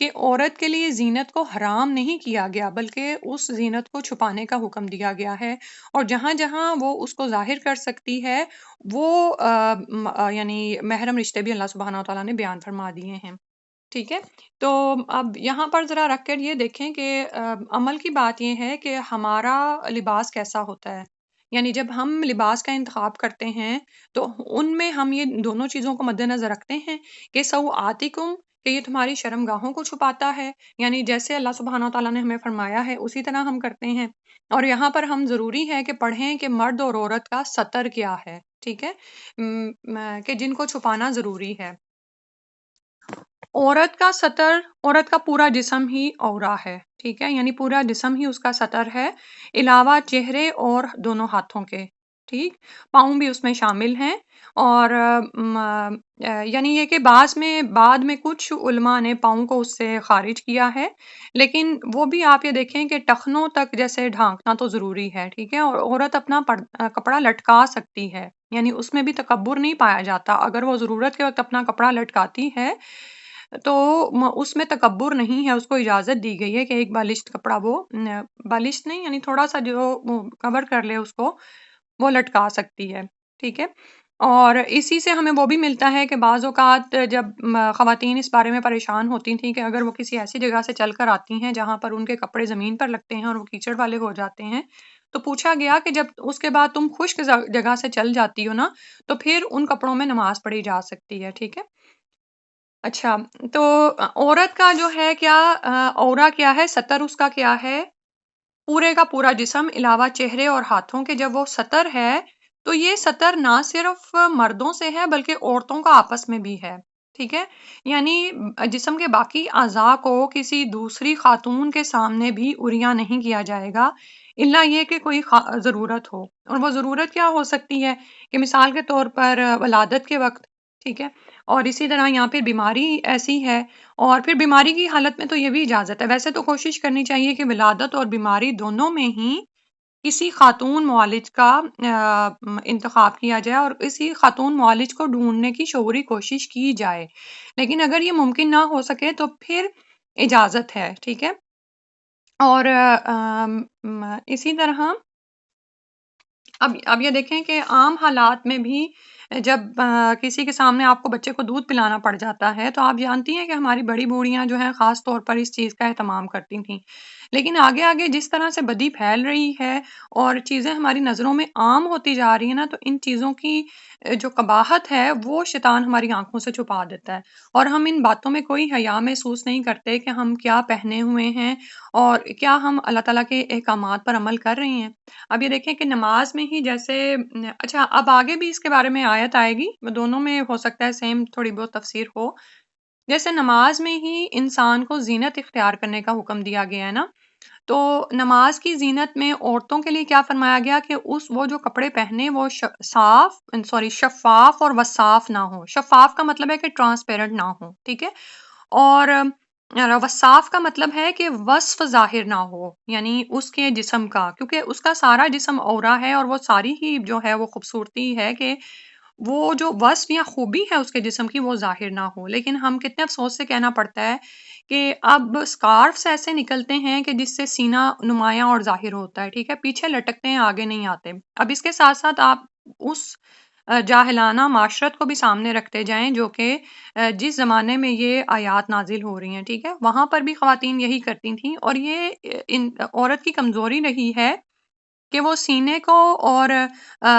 کہ عورت کے لیے زینت کو حرام نہیں کیا گیا بلکہ اس زینت کو چھپانے کا حکم دیا گیا ہے، اور جہاں جہاں وہ اس کو ظاہر کر سکتی ہے وہ یعنی محرم رشتے بھی اللہ سبحانہ وتعالیٰ نے بیان فرما دیے ہیں۔ ٹھیک ہے، تو اب یہاں پر ذرا رکھ کر یہ دیکھیں کہ عمل کی بات یہ ہے کہ ہمارا لباس کیسا ہوتا ہے، یعنی جب ہم لباس کا انتخاب کرتے ہیں تو ان میں ہم یہ دونوں چیزوں کو مد نظر رکھتے ہیں کہ سوآتکم، کہ یہ تمہاری شرمگاہوں کو چھپاتا ہے، یعنی جیسے اللہ سبحانہ وتعالیٰ نے ہمیں فرمایا ہے اسی طرح ہم کرتے ہیں، اور یہاں پر ہم ضروری ہے کہ پڑھیں کہ مرد اور عورت کا ستر کیا ہے، ٹھیک ہے، کہ جن کو چھپانا ضروری ہے۔ عورت کا ستر، عورت کا پورا جسم ہی عورا ہے، ٹھیک ہے، یعنی پورا جسم ہی اس کا ستر ہے، علاوہ چہرے اور دونوں ہاتھوں کے، ٹھیک، پاؤں بھی اس میں شامل ہیں، اور یعنی یہ کہ بعد میں کچھ علماء نے پاؤں کو اس سے خارج کیا ہے، لیکن وہ بھی آپ یہ دیکھیں کہ ٹخنوں تک جیسے ڈھانکنا تو ضروری ہے، ٹھیک ہے، اور عورت اپنا کپڑا لٹکا سکتی ہے، یعنی اس میں بھی تکبر نہیں پایا جاتا، اگر وہ ضرورت کے وقت اپنا کپڑا لٹکاتی ہے تو اس میں تکبر نہیں ہے، اس کو اجازت دی گئی ہے کہ ایک بالشت کپڑا وہ بالشت نہیں یعنی تھوڑا سا جو کور کر لے اس کو، وہ لٹکا سکتی ہے، ٹھیک ہے، اور اسی سے ہمیں وہ بھی ملتا ہے کہ بعض اوقات جب خواتین اس بارے میں پریشان ہوتی تھیں کہ اگر وہ کسی ایسی جگہ سے چل کر آتی ہیں جہاں پر ان کے کپڑے زمین پر لگتے ہیں اور وہ کیچڑ والے ہو جاتے ہیں، تو پوچھا گیا کہ جب اس کے بعد تم خشک جگہ سے چل جاتی ہو نا تو پھر ان کپڑوں میں نماز پڑھی جا سکتی ہے، ٹھیک ہے۔ اچھا، تو عورت کا جو ہے کیا عورا کیا ہے، ستر اس کا کیا ہے، پورے کا پورا جسم علاوہ چہرے اور ہاتھوں کے۔ جب وہ ستر ہے تو یہ ستر نہ صرف مردوں سے ہے بلکہ عورتوں کا آپس میں بھی ہے، ٹھیک ہے، یعنی جسم کے باقی اعضاء کو کسی دوسری خاتون کے سامنے بھی عریاں نہیں کیا جائے گا الا یہ کہ کوئی ضرورت ہو، اور وہ ضرورت کیا ہو سکتی ہے کہ مثال کے طور پر ولادت کے وقت، ٹھیک ہے، اور اسی طرح یہاں پہ بیماری ایسی ہے، اور پھر بیماری کی حالت میں تو یہ بھی اجازت ہے، ویسے تو کوشش کرنی چاہیے کہ ولادت اور بیماری دونوں میں ہی کسی خاتون معالج کا انتخاب کیا جائے اور کسی خاتون معالج کو ڈھونڈنے کی شعوری کوشش کی جائے، لیکن اگر یہ ممکن نہ ہو سکے تو پھر اجازت ہے، ٹھیک ہے، اور اسی طرح اب یہ دیکھیں کہ عام حالات میں بھی جب کسی کے سامنے آپ کو بچے کو دودھ پلانا پڑ جاتا ہے تو آپ جانتی ہیں کہ ہماری بڑی بوڑھیاں جو ہیں خاص طور پر اس چیز کا اہتمام کرتی تھیں، لیکن آگے آگے جس طرح سے بدی پھیل رہی ہے اور چیزیں ہماری نظروں میں عام ہوتی جا رہی ہیں نا، تو ان چیزوں کی جو قباحت ہے وہ شیطان ہماری آنکھوں سے چھپا دیتا ہے، اور ہم ان باتوں میں کوئی حیا محسوس نہیں کرتے کہ ہم کیا پہنے ہوئے ہیں اور کیا ہم اللہ تعالیٰ کے احکامات پر عمل کر رہے ہیں۔ اب یہ دیکھیں کہ نماز میں ہی جیسے اچھا اب آگے بھی اس کے بارے میں آیت آئے گی، دونوں میں ہو سکتا ہے سیم تھوڑی بہت تفسیر ہو، جیسے نماز میں ہی انسان کو زینت اختیار کرنے کا حکم دیا گیا ہے نا، تو نماز کی زینت میں عورتوں کے لیے کیا فرمایا گیا کہ وہ جو کپڑے پہنے وہ شفاف اور وصاف نہ ہو، شفاف کا مطلب ہے کہ ٹرانسپیرنٹ نہ ہو، ٹھیک ہے، اور وصاف کا مطلب ہے کہ وصف ظاہر نہ ہو، یعنی اس کے جسم کا، کیونکہ اس کا سارا جسم عورا ہے اور وہ ساری ہی جو ہے وہ خوبصورتی ہے کہ وہ جو وصف یا خوبی ہے اس کے جسم کی وہ ظاہر نہ ہو، لیکن ہم کتنے افسوس سے کہنا پڑتا ہے کہ اب سکارفز ایسے نکلتے ہیں کہ جس سے سینہ نمایاں اور ظاہر ہوتا ہے، ٹھیک ہے، پیچھے لٹکتے ہیں آگے نہیں آتے۔ اب اس کے ساتھ ساتھ آپ اس جاہلانہ معاشرت کو بھی سامنے رکھتے جائیں جو کہ جس زمانے میں یہ آیات نازل ہو رہی ہیں، ٹھیک ہے، وہاں پر بھی خواتین یہی کرتی تھیں، اور یہ عورت کی کمزوری رہی ہے کہ وہ سینے کو اور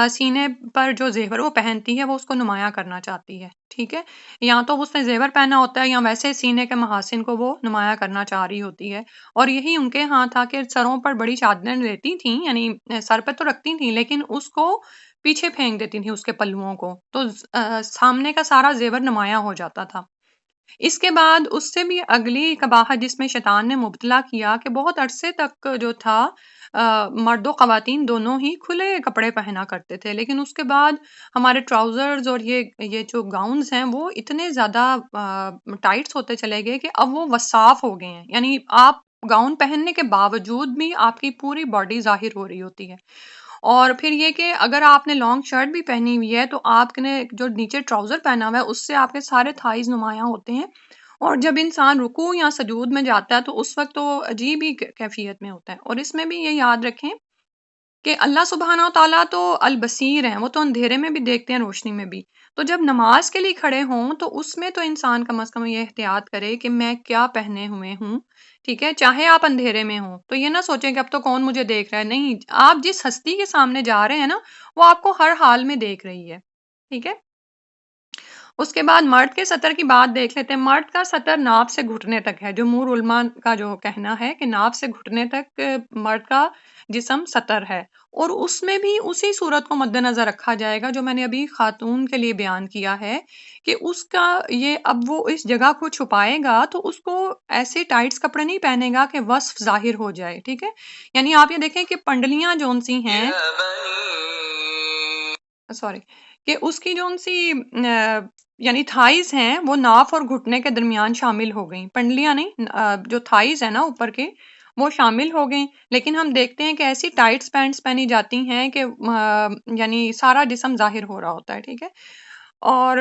سینے پر جو زیور وہ پہنتی ہے وہ اس کو نمایاں کرنا چاہتی ہے، ٹھیک ہے، یا تو اس نے زیور پہنا ہوتا ہے یا ویسے سینے کے محاسن کو وہ نمایاں کرنا چاہ رہی ہوتی ہے، اور یہی ان کے ہاں تھا کہ سروں پر بڑی چادریں لیتی تھیں، یعنی سر پہ تو رکھتی تھیں لیکن اس کو پیچھے پھینک دیتی تھیں اس کے پلوؤں کو، تو سامنے کا سارا زیور نمایاں ہو جاتا تھا۔ اس کے بعد اس سے بھی اگلی قباحت جس میں شیطان نے مبتلا کیا کہ بہت عرصے تک جو تھا مرد و خواتین دونوں ہی کھلے کپڑے پہنا کرتے تھے، لیکن اس کے بعد ہمارے ٹراؤزرز اور یہ جو گاؤنز ہیں وہ اتنے زیادہ ٹائٹس ہوتے چلے گئے کہ اب وہ وصاف ہو گئے ہیں، یعنی آپ گاؤن پہننے کے باوجود بھی آپ کی پوری باڈی ظاہر ہو رہی ہوتی ہے، اور پھر یہ کہ اگر آپ نے لانگ شرٹ بھی پہنی ہوئی ہے تو آپ نے جو نیچے ٹراؤزر پہنا ہوا ہے اس سے آپ کے سارے تھائز نمایاں ہوتے ہیں، اور جب انسان رکوع یا سجود میں جاتا ہے تو اس وقت تو عجیب ہی کیفیت میں ہوتا ہے۔ اور اس میں بھی یہ یاد رکھیں کہ اللہ سبحانہ و تعالیٰ تو البصیر ہیں، وہ تو اندھیرے میں بھی دیکھتے ہیں، روشنی میں بھی۔ تو جب نماز کے لیے کھڑے ہوں تو اس میں تو انسان کم از کم یہ احتیاط کرے کہ میں کیا پہنے ہوئے ہوں، ٹھیک ہے؟ چاہے آپ اندھیرے میں ہوں تو یہ نہ سوچیں کہ اب تو کون مجھے دیکھ رہا ہے، نہیں، آپ جس ہستی کے سامنے جا رہے ہیں نا وہ آپ کو ہر حال میں دیکھ رہی ہے، ٹھیک ہے؟ اس کے بعد مرد کے سطر کی بات دیکھ لیتے ہیں۔ مرد کا سطر ناف سے گھٹنے تک ہے، جمہور علماء کا جو کہنا ہے کہ ناف سے گھٹنے تک مرد کا جسم سطر ہے، اور اس میں بھی اسی صورت کو مد نظر رکھا جائے گا جو میں نے ابھی خاتون کے لیے بیان کیا ہے کہ اس کا یہ اب وہ اس جگہ کو چھپائے گا تو اس کو ایسے ٹائٹس کپڑے نہیں پہنے گا کہ وصف ظاہر ہو جائے، ٹھیک ہے؟ یعنی آپ یہ دیکھیں کہ پنڈلیاں جون سی ہیں، يا بني سوری، کہ اس کی جو سی یعنی تھائز ہیں وہ ناف اور گھٹنے کے درمیان شامل ہو گئیں، پنڈلیاں نہیں، جو تھائز ہیں نا اوپر کے وہ شامل ہو گئیں۔ لیکن ہم دیکھتے ہیں کہ ایسی ٹائٹس پینٹس پہنی جاتی ہیں کہ یعنی سارا جسم ظاہر ہو رہا ہوتا ہے، ٹھیک ہے؟ اور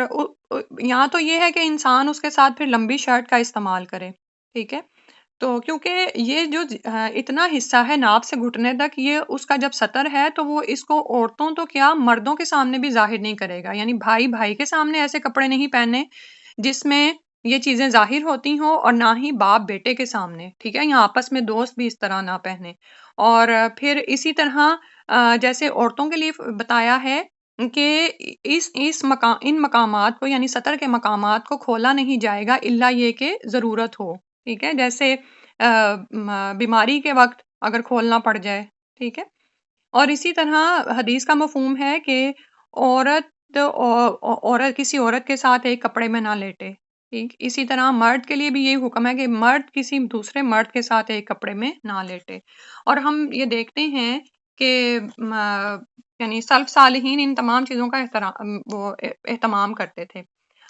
یہاں تو یہ ہے کہ انسان اس کے ساتھ پھر لمبی شرٹ کا استعمال کرے، ٹھیک ہے؟ تو کیونکہ یہ جو اتنا حصہ ہے ناف سے گھٹنے تک، یہ اس کا جب سطر ہے تو وہ اس کو عورتوں تو کیا مردوں کے سامنے بھی ظاہر نہیں کرے گا، یعنی بھائی بھائی کے سامنے ایسے کپڑے نہیں پہننے جس میں یہ چیزیں ظاہر ہوتی ہوں، اور نہ ہی باپ بیٹے کے سامنے، ٹھیک ہے؟ یہاں آپس میں دوست بھی اس طرح نہ پہنے۔ اور پھر اسی طرح جیسے عورتوں کے لیے بتایا ہے کہ ان مقامات کو یعنی سطر کے مقامات کو کھولا نہیں جائے گا الا یہ کہ ضرورت ہو، ٹھیک ہے؟ جیسے بیماری کے وقت اگر کھولنا پڑ جائے، ٹھیک ہے؟ اور اسی طرح حدیث کا مفہوم ہے کہ عورت کسی عورت کے ساتھ ایک کپڑے میں نہ لیٹے، ٹھیک؟ اسی طرح مرد کے لیے بھی یہی حکم ہے کہ مرد کسی دوسرے مرد کے ساتھ ایک کپڑے میں نہ لیٹے۔ اور ہم یہ دیکھتے ہیں کہ یعنی سلف صالحین ان تمام چیزوں کا اہتمام کرتے تھے۔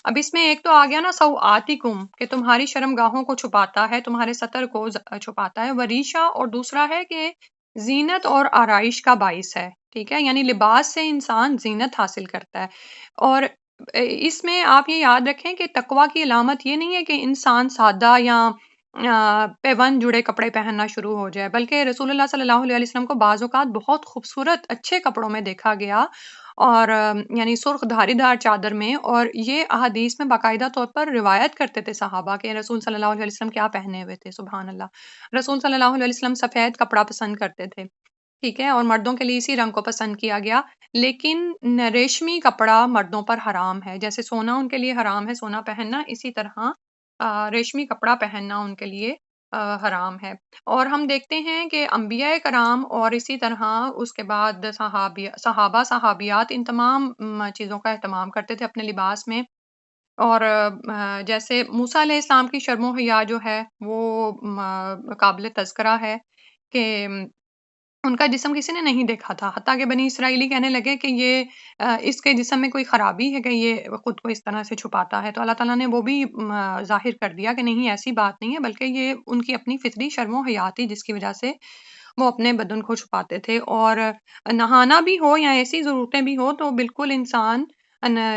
اب اس میں ایک تو آ گیا نا سوآتکم، کہ تمہاری شرم گاہوں کو چھپاتا ہے، تمہارے سطر کو چھپاتا ہے، وریشہ، اور دوسرا ہے کہ زینت اور آرائش کا باعث ہے، ٹھیک ہے؟ یعنی لباس سے انسان زینت حاصل کرتا ہے۔ اور اس میں آپ یہ یاد رکھیں کہ تقوی کی علامت یہ نہیں ہے کہ انسان سادہ یا پیون جڑے کپڑے پہننا شروع ہو جائے، بلکہ رسول اللہ صلی اللہ علیہ وسلم کو بعض اوقات بہت خوبصورت اچھے کپڑوں میں دیکھا گیا، اور یعنی سرخ دھاری دار چادر میں، اور یہ احادیث میں باقاعدہ طور پر روایت کرتے تھے صحابہ کہ رسول صلی اللہ علیہ وسلم کیا پہنے ہوئے تھے، سبحان اللہ۔ رسول صلی اللہ علیہ وسلم سفید کپڑا پسند کرتے تھے، ٹھیک ہے؟ اور مردوں کے لیے اسی رنگ کو پسند کیا گیا، لیکن ریشمی کپڑا مردوں پر حرام ہے، جیسے سونا ان کے لیے حرام ہے سونا پہننا، اسی طرح ریشمی کپڑا پہننا ان کے لیے حرام ہے۔ اور ہم دیکھتے ہیں کہ انبیاء کرام اور اسی طرح اس کے بعد صحابہ صحابیات ان تمام چیزوں کا اہتمام کرتے تھے اپنے لباس میں۔ اور جیسے موسیٰ علیہ السلام کی شرم و حیا جو ہے وہ قابل تذکرہ ہے کہ ان کا جسم کسی نے نہیں دیکھا تھا، حتیٰ کہ بنی اسرائیلی کہنے لگے کہ یہ اس کے جسم میں کوئی خرابی ہے کہ یہ خود کو اس طرح سے چھپاتا ہے، تو اللہ تعالیٰ نے وہ بھی ظاہر کر دیا کہ نہیں، ایسی بات نہیں ہے، بلکہ یہ ان کی اپنی فطری شرم و حیا تھی جس کی وجہ سے وہ اپنے بدن کو چھپاتے تھے۔ اور نہانا بھی ہو یا ایسی ضرورتیں بھی ہو تو بالکل انسان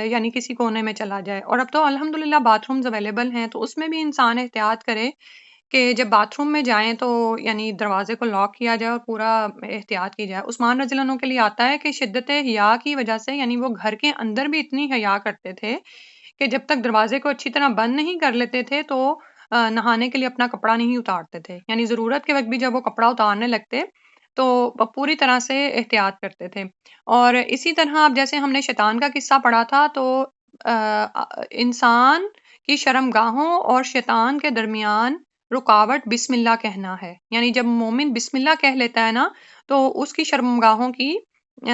یعنی کسی کونے میں چلا جائے۔ اور اب تو الحمدللہ باتھ رومز اویلیبل ہیں تو اس میں بھی انسان احتیاط کرے کہ جب باتھ روم میں جائیں تو یعنی دروازے کو لاک کیا جائے اور پورا احتیاط کی جائے۔ عثمان رضی اللہ عنہ کے لیے آتا ہے کہ شدت حیا کی وجہ سے یعنی وہ گھر کے اندر بھی اتنی حیا کرتے تھے کہ جب تک دروازے کو اچھی طرح بند نہیں کر لیتے تھے تو نہانے کے لیے اپنا کپڑا نہیں اتارتے تھے، یعنی ضرورت کے وقت بھی جب وہ کپڑا اتارنے لگتے تو پوری طرح سے احتیاط کرتے تھے۔ اور اسی طرح اب جیسے ہم نے شیطان کا قصہ پڑھا تھا تو انسان کی شرم گاہوں اور شیطان کے درمیان رکاوٹ بسم اللہ کہنا ہے، یعنی جب مومن بسم اللہ کہہ لیتا ہے نا تو اس کی شرم گاہوں کی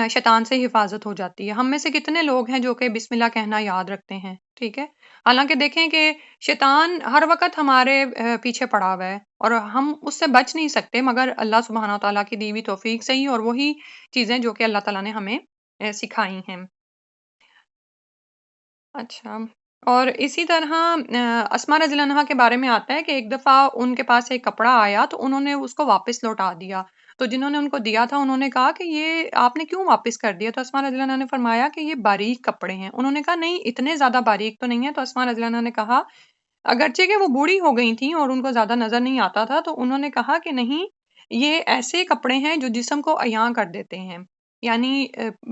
شیطان سے حفاظت ہو جاتی ہے۔ ہم میں سے کتنے لوگ ہیں جو کہ بسم اللہ کہنا یاد رکھتے ہیں، ٹھیک ہے؟ حالانکہ دیکھیں کہ شیطان ہر وقت ہمارے پیچھے پڑا ہوا ہے اور ہم اس سے بچ نہیں سکتے مگر اللہ سبحانہ تعالیٰ کی دی ہوئی توفیق سے ہی، اور وہی چیزیں جو کہ اللہ تعالیٰ نے ہمیں سکھائی ہیں۔ اچھا، اور اسی طرح اسماء رضی اللہ عنہا کے بارے میں آتا ہے کہ ایک دفعہ ان کے پاس ایک کپڑا آیا تو انہوں نے اس کو واپس لوٹا دیا، تو جنہوں نے ان کو دیا تھا انہوں نے کہا کہ یہ آپ نے کیوں واپس کر دیا؟ تو اسماء رضی اللہ عنہا نے فرمایا کہ یہ باریک کپڑے ہیں۔ انہوں نے کہا نہیں، اتنے زیادہ باریک تو نہیں ہے، تو اسماء رضی اللہ عنہا نے کہا اگرچہ کہ وہ بوڑھی ہو گئی تھیں اور ان کو زیادہ نظر نہیں آتا تھا، تو انہوں نے کہا کہ نہیں، یہ ایسے کپڑے ہیں جو جسم کو عیاں کر دیتے ہیں۔ یعنی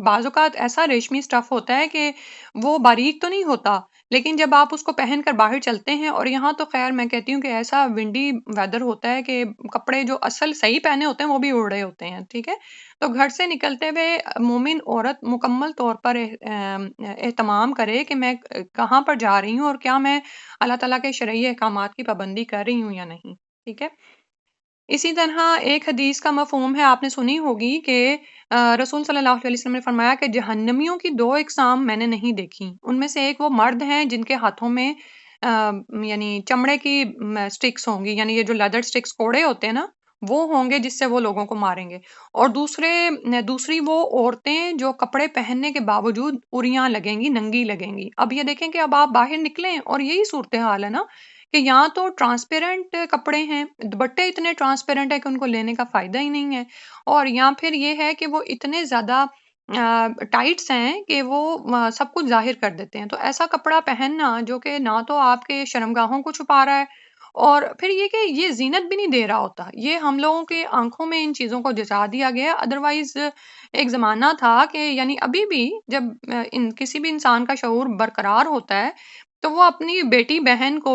بعض اوقات ایسا ریشمی سٹف ہوتا ہے کہ وہ باریک تو نہیں ہوتا، لیکن جب آپ اس کو پہن کر باہر چلتے ہیں، اور یہاں تو خیر میں کہتی ہوں کہ ایسا ونڈی ویدر ہوتا ہے کہ کپڑے جو اصل صحیح پہنے ہوتے ہیں وہ بھی اڑ رہے ہوتے ہیں، ٹھیک ہے؟ تو گھر سے نکلتے ہوئے مومن عورت مکمل طور پر اہتمام کرے کہ میں کہاں پر جا رہی ہوں اور کیا میں اللہ تعالیٰ کے شرعی احکامات کی پابندی کر رہی ہوں یا نہیں، ٹھیک ہے؟ اسی طرح ایک حدیث کا مفہوم ہے، آپ نے سنی ہوگی کہ رسول صلی اللہ علیہ وسلم نے فرمایا کہ جہنمیوں کی دو اقسام میں نے نہیں دیکھی، ان میں سے ایک وہ مرد ہیں جن کے ہاتھوں میں یعنی چمڑے کی سٹکس ہوں گی، یعنی یہ جو لیدر سٹکس کوڑے ہوتے ہیں نا، وہ ہوں گے جس سے وہ لوگوں کو ماریں گے، اور دوسری وہ عورتیں جو کپڑے پہننے کے باوجود اریاں لگیں گی، ننگی لگیں گی۔ اب یہ دیکھیں کہ اب آپ باہر نکلیں اور یہی صورتحال ہے نا، کہ یہاں تو ٹرانسپیرنٹ کپڑے ہیں، دوپٹے اتنے ٹرانسپیرنٹ ہے کہ ان کو لینے کا فائدہ ہی نہیں ہے، اور یا پھر یہ ہے کہ وہ اتنے زیادہ ٹائٹس ہیں کہ وہ سب کچھ ظاہر کر دیتے ہیں۔ تو ایسا کپڑا پہننا جو کہ نہ تو آپ کے شرمگاہوں کو چھپا رہا ہے، اور پھر یہ کہ یہ زینت بھی نہیں دے رہا ہوتا، یہ ہم لوگوں کے آنکھوں میں ان چیزوں کو جزا دیا گیا۔ ادروائز ایک زمانہ تھا کہ یعنی ابھی بھی جب کسی بھی انسان کا شعور برقرار ہوتا ہے، تو وہ اپنی بیٹی بہن کو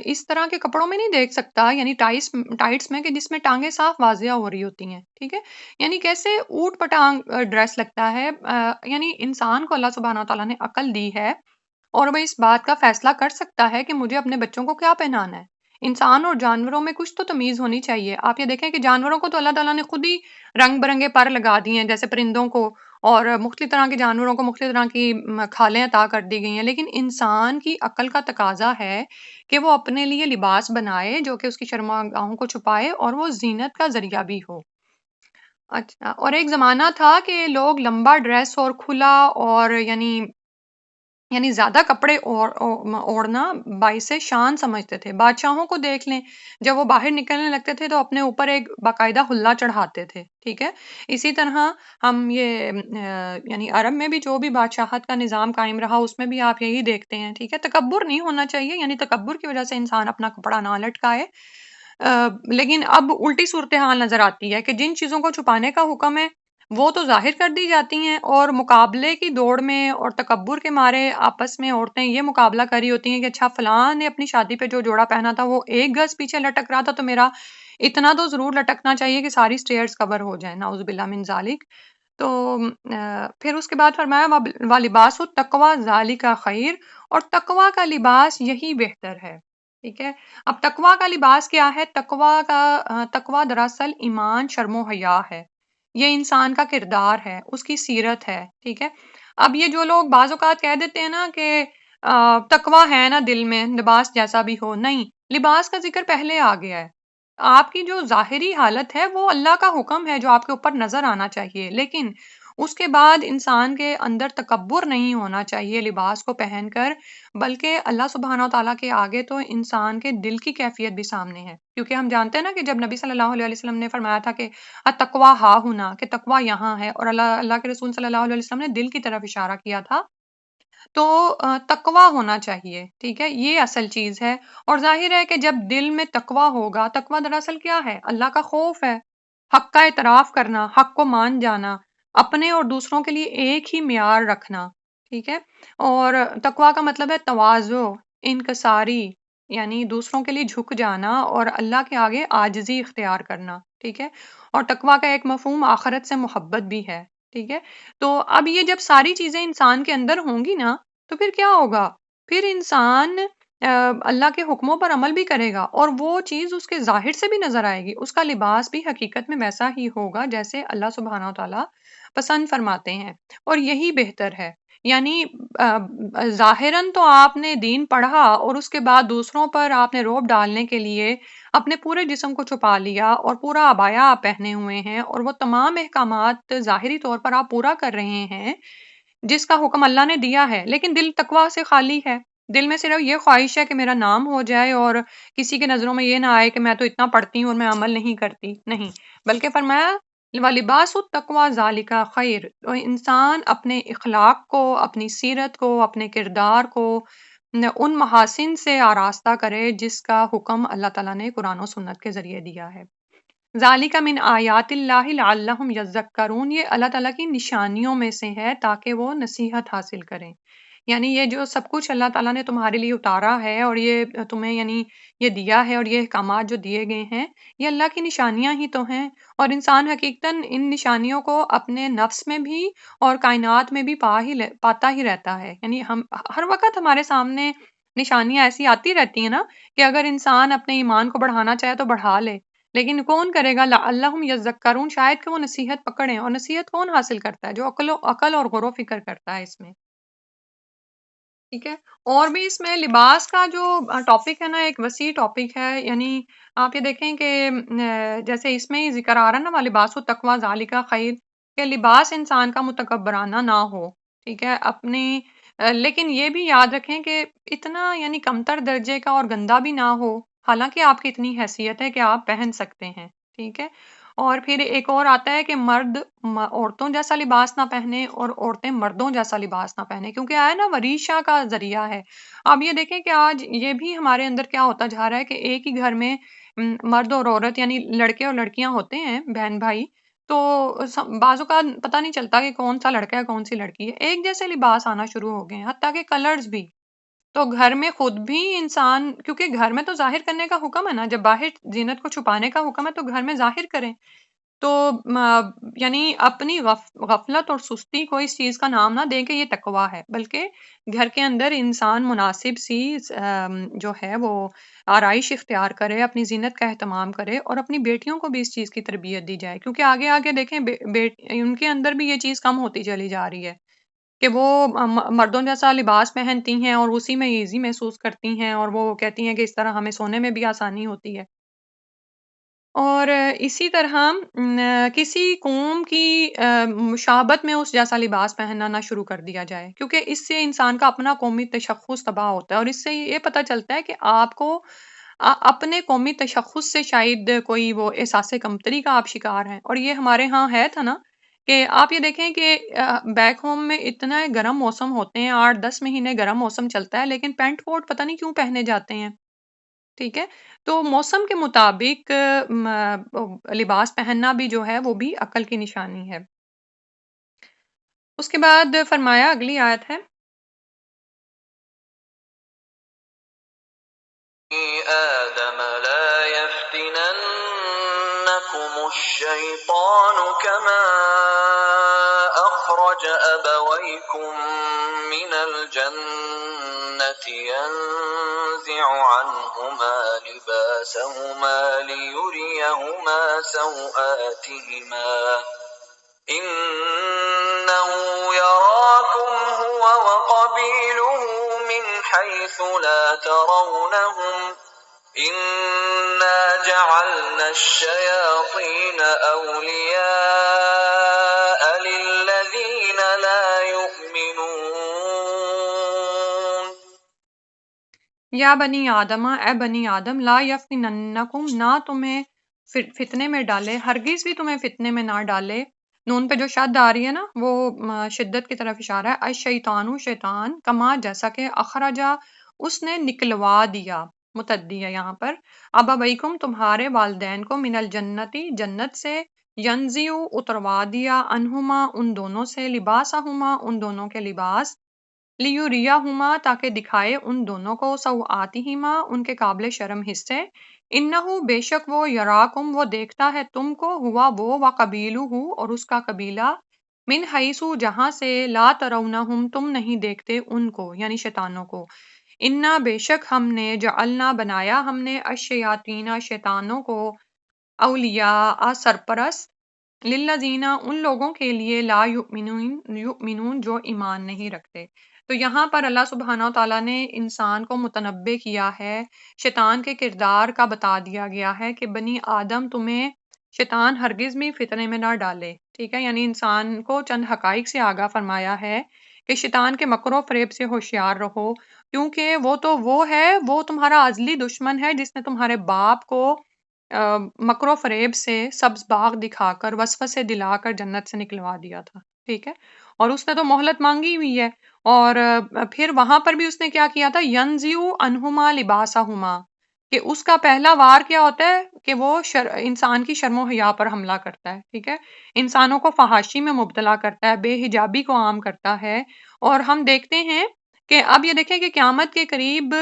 اس طرح کے کپڑوں میں نہیں دیکھ سکتا، یعنی ٹائٹس میں، کہ جس میں ٹانگیں صاف واضح ہو رہی ہوتی ہیں، ٹھیک ہے؟ یعنی کیسے اوٹ پٹانگ ڈریس لگتا ہے۔ یعنی انسان کو اللہ سبحانہ تعالیٰ نے عقل دی ہے، اور وہ اس بات کا فیصلہ کر سکتا ہے کہ مجھے اپنے بچوں کو کیا پہنانا ہے۔ انسان اور جانوروں میں کچھ تو تمیز ہونی چاہیے۔ آپ یہ دیکھیں کہ جانوروں کو تو اللہ تعالیٰ نے خود ہی رنگ برنگے پر لگا دیے ہیں، جیسے پرندوں کو، اور مختلف طرح کے جانوروں کو مختلف طرح کی کھالیں عطا کر دی گئی ہیں، لیکن انسان کی عقل کا تقاضا ہے کہ وہ اپنے لیے لباس بنائے جو کہ اس کی شرمگاہوں کو چھپائے اور وہ زینت کا ذریعہ بھی ہو۔ اچھا، اور ایک زمانہ تھا کہ لوگ لمبا ڈریس اور کھلا اور یعنی زیادہ کپڑے اوڑھنا باعث شان سمجھتے تھے۔ بادشاہوں کو دیکھ لیں، جب وہ باہر نکلنے لگتے تھے تو اپنے اوپر ایک باقاعدہ حلہ چڑھاتے تھے، ٹھیک ہے؟ اسی طرح ہم یہ یعنی عرب میں بھی جو بھی بادشاہت کا نظام قائم رہا، اس میں بھی آپ یہی دیکھتے ہیں، ٹھیک ہے؟ تکبر نہیں ہونا چاہیے، یعنی تکبر کی وجہ سے انسان اپنا کپڑا نہ لٹکائے۔ لیکن اب الٹی صورتحال نظر آتی ہے کہ جن چیزوں کو چھپانے کا حکم ہے وہ تو ظاہر کر دی جاتی ہیں، اور مقابلے کی دوڑ میں اور تکبر کے مارے آپس میں عورتیں یہ مقابلہ کری ہوتی ہیں کہ اچھا فلاں نے اپنی شادی پہ جو جوڑا پہنا تھا وہ 1 گز پیچھے لٹک رہا تھا، تو میرا اتنا تو ضرور لٹکنا چاہیے کہ ساری سٹیئرز کور ہو جائیں، نعوذ باللہ من ذالک۔ تو پھر اس کے بعد فرمایا وَلِبَاسُ التَّقْوَىٰ ذَٰلِکَ خیر، اور تقوی کا لباس یہی بہتر ہے، ٹھیک ہے؟ اب تقوی کا لباس کیا ہے؟ تقوی دراصل ایمان، شرم و حیا ہے، یہ انسان کا کردار ہے، اس کی سیرت ہے، ٹھیک ہے؟ اب یہ جو لوگ بعض اوقات کہہ دیتے ہیں نا کہ تقوی ہے نا دل میں، لباس جیسا بھی ہو، نہیں، لباس کا ذکر پہلے آ گیا ہے۔ آپ کی جو ظاہری حالت ہے وہ اللہ کا حکم ہے جو آپ کے اوپر نظر آنا چاہیے، لیکن اس کے بعد انسان کے اندر تکبر نہیں ہونا چاہیے لباس کو پہن کر، بلکہ اللہ سبحانہ و تعالیٰ کے آگے تو انسان کے دل کی کیفیت بھی سامنے ہے، کیونکہ ہم جانتے ہیں نا کہ جب نبی صلی اللہ علیہ وسلم نے فرمایا تھا کہ تقوی ہا ہونا، کہ تقوی یہاں ہے، اور اللہ کے رسول صلی اللہ علیہ وسلم نے دل کی طرف اشارہ کیا تھا، تو تقوی ہونا چاہیے، ٹھیک ہے؟ یہ اصل چیز ہے، اور ظاہر ہے کہ جب دل میں تقوی ہوگا، تقوی دراصل کیا ہے؟ اللہ کا خوف ہے، حق کا اعتراف کرنا، حق کو مان جانا، اپنے اور دوسروں کے لیے ایک ہی معیار رکھنا، ٹھیک ہے؟ اور تقوی کا مطلب ہے تواضع، انکساری، یعنی دوسروں کے لیے جھک جانا اور اللہ کے آگے عاجزی اختیار کرنا، ٹھیک ہے؟ اور تقوی کا ایک مفہوم آخرت سے محبت بھی ہے، ٹھیک ہے؟ تو اب یہ جب ساری چیزیں انسان کے اندر ہوں گی نا، تو پھر کیا ہوگا؟ پھر انسان اللہ کے حکموں پر عمل بھی کرے گا، اور وہ چیز اس کے ظاہر سے بھی نظر آئے گی، اس کا لباس بھی حقیقت میں ویسا ہی ہوگا جیسے اللہ سبحانہ تعالیٰ پسند فرماتے ہیں، اور یہی بہتر ہے۔ یعنی ظاہراً تو آپ نے دین پڑھا اور اس کے بعد دوسروں پر آپ نے روب ڈالنے کے لیے اپنے پورے جسم کو چھپا لیا اور پورا عبایا آپ پہنے ہوئے ہیں، اور وہ تمام احکامات ظاہری طور پر آپ پورا کر رہے ہیں جس کا حکم اللہ نے دیا ہے، لیکن دل تقوی سے خالی ہے۔ دل میں صرف یہ خواہش ہے کہ میرا نام ہو جائے اور کسی کے نظروں میں یہ نہ آئے کہ میں تو اتنا پڑھتی ہوں اور میں عمل نہیں کرتی، نہیں، بلکہ فرمایا وَلِبَاسُ التَّقْوَىٰ ذَٰلِکَ خیر، تو انسان اپنے اخلاق کو، اپنی سیرت کو، اپنے کردار کو ان محاسن سے آراستہ کرے جس کا حکم اللہ تعالیٰ نے قرآن و سنت کے ذریعے دیا ہے۔ ذالک من آیات اللہ لعلہم یذکرون، یہ اللہ تعالیٰ کی نشانیوں میں سے ہے تاکہ وہ نصیحت حاصل کریں۔ یعنی یہ جو سب کچھ اللہ تعالیٰ نے تمہارے لیے اتارا ہے اور یہ تمہیں یعنی یہ دیا ہے اور یہ احکامات جو دیے گئے ہیں، یہ اللہ کی نشانیاں ہی تو ہیں، اور انسان حقیقتاً ان نشانیوں کو اپنے نفس میں بھی اور کائنات میں بھی پاتا ہی رہتا ہے۔ یعنی ہم ہر وقت ہمارے سامنے نشانیاں ایسی آتی رہتی ہیں نا کہ اگر انسان اپنے ایمان کو بڑھانا چاہے تو بڑھا لے، لیکن کون کرے گا؟ لعلہم یذکرون، شاید کہ وہ نصیحت پکڑیں، اور نصیحت کون حاصل کرتا ہے؟ جو عقل اور غور و فکر کرتا ہے اس میں، ٹھیک ہے۔ اور بھی اس میں لباس کا جو ٹاپک ہے نا، ایک وسیع ٹاپک ہے۔ یعنی آپ یہ دیکھیں کہ جیسے اس میں ہی ذکر آ رہا ہے نا، وَلِبَاسُ التَّقْوَىٰ ذَلِکَ خَیْرٌ، کہ لباس انسان کا متکبرانہ نہ ہو، ٹھیک ہے، اپنی لیکن یہ بھی یاد رکھیں کہ اتنا یعنی کمتر درجے کا اور گندا بھی نہ ہو، حالانکہ آپ کی اتنی حیثیت ہے کہ آپ پہن سکتے ہیں، ٹھیک ہے۔ اور پھر ایک اور آتا ہے کہ مرد عورتوں جیسا لباس نہ پہنے اور عورتیں مردوں جیسا لباس نہ پہنے، کیونکہ آیا نا وریشا کا ذریعہ ہے۔ اب یہ دیکھیں کہ آج یہ بھی ہمارے اندر کیا ہوتا جا رہا ہے کہ ایک ہی گھر میں مرد اور عورت یعنی لڑکے اور لڑکیاں ہوتے ہیں، بہن بھائی، تو بعض اوقات پتہ نہیں چلتا کہ کون سا لڑکا ہے کون سی لڑکی ہے، ایک جیسے لباس آنا شروع ہو گئے ہیں، حتیٰ کہ کلرز بھی۔ تو گھر میں خود بھی انسان، کیونکہ گھر میں تو ظاہر کرنے کا حکم ہے نا، جب باہر زینت کو چھپانے کا حکم ہے تو گھر میں ظاہر کریں۔ تو یعنی اپنی غفلت اور سستی کو اس چیز کا نام نہ دیں کہ یہ تقویٰ ہے، بلکہ گھر کے اندر انسان مناسب سی جو ہے وہ آرائش اختیار کرے، اپنی زینت کا اہتمام کرے، اور اپنی بیٹیوں کو بھی اس چیز کی تربیت دی جائے، کیونکہ آگے آگے دیکھیں ان کے اندر بھی یہ چیز کم ہوتی چلی جا رہی ہے کہ وہ مردوں جیسا لباس پہنتی ہیں اور اسی میں ایزی محسوس کرتی ہیں، اور وہ کہتی ہیں کہ اس طرح ہمیں سونے میں بھی آسانی ہوتی ہے۔ اور اسی طرح کسی قوم کی مشابہت میں اس جیسا لباس پہننا نہ شروع کر دیا جائے، کیونکہ اس سے انسان کا اپنا قومی تشخص تباہ ہوتا ہے، اور اس سے یہ پتہ چلتا ہے کہ آپ کو اپنے قومی تشخص سے شاید کوئی وہ احساس کمتری کا آپ شکار ہیں۔ اور یہ ہمارے ہاں ہے تھا نا کہ آپ یہ دیکھیں کہ بیک ہوم میں اتنا گرم موسم ہوتے ہیں، 8-10 مہینے گرم موسم چلتا ہے، لیکن پینٹ کوٹ پتہ نہیں کیوں پہنے جاتے ہیں، ٹھیک ہے۔ تو موسم کے مطابق لباس پہننا بھی جو ہے وہ بھی عقل کی نشانی ہے۔ اس کے بعد فرمایا، اگلی آیت ہے، آدم لا يفتننكم الشيطان كما أخرج أبويكم من الجنة ينزع عنهما لباسهما ليريهما سوآتهما إنه يراكم هو وقبيله من حيث لا ترونهم إنا جعلنا الشياطين أولياء للذين لا يؤمنون۔ یا بنی آدم، اے بنی آدم، لا یفتننکم، نہ تمہیں فتنے میں ڈالے، ہرگز بھی تمہیں فتنے میں نہ ڈالے۔ نون پہ جو شد آ رہی ہے نا وہ شدت کی طرف اشارہ ہے۔ الشیطان، شیطان، کما جیسا کہ اخرجا اس نے نکلوا دیا، متعدی ہے یہاں پر، ابویکم تمہارے والدین کو، من الجنتی جنت سے، ینزیو اتروا دیا، انہما ان دونوں سے، لباسہما ان دونوں کے لباس، لیوریہما تاکہ دکھائے ان دونوں کو، سوآتہما ان کے قابل شرم حصے، انہو بے شک وہ، یراکم وہ دیکھتا ہے تم کو، ہوا وہ، وقبیلہ اور اس کا قبیلہ، من حیثو جہاں سے، لا ترونہم تم نہیں دیکھتے ان کو یعنی شیطانوں کو، انا بے شک ہم نے، جعلنا بنایا ہم نے، الشیاطین شیطانوں کو، اولیاء سرپرست، للذین ان لوگوں کے لیے، لا یؤمنون جو ایمان نہیں رکھتے۔ تو یہاں پر اللہ سبحانہ و تعالیٰ نے انسان کو متنبع کیا ہے، شیطان کے کردار کا بتا دیا گیا ہے کہ بنی آدم تمہیں شیطان ہرگز بھی فتنے میں نہ ڈالے، ٹھیک ہے۔ یعنی انسان کو چند حقائق سے آگاہ فرمایا ہے کہ شیطان کے مکر و فریب سے ہوشیار رہو، کیونکہ وہ تو وہ ہے، وہ تمہارا ازلی دشمن ہے جس نے تمہارے باپ کو مکر و فریب سے سبز باغ دکھا کر، وسوسے دلا کر جنت سے نکلوا دیا تھا، ٹھیک ہے، اور اس نے تو مہلت مانگی ہوئی ہے، اور پھر وہاں پر بھی اس نے کیا کیا تھا، ینزیو انہما لباسہما، کہ اس کا پہلا وار کیا ہوتا ہے کہ وہ انسان کی شرم و حیا پر حملہ کرتا ہے، ٹھیک ہے، انسانوں کو فحاشی میں مبتلا کرتا ہے، بے حجابی کو عام کرتا ہے، اور ہم دیکھتے ہیں کہ اب یہ دیکھیں کہ قیامت کے قریب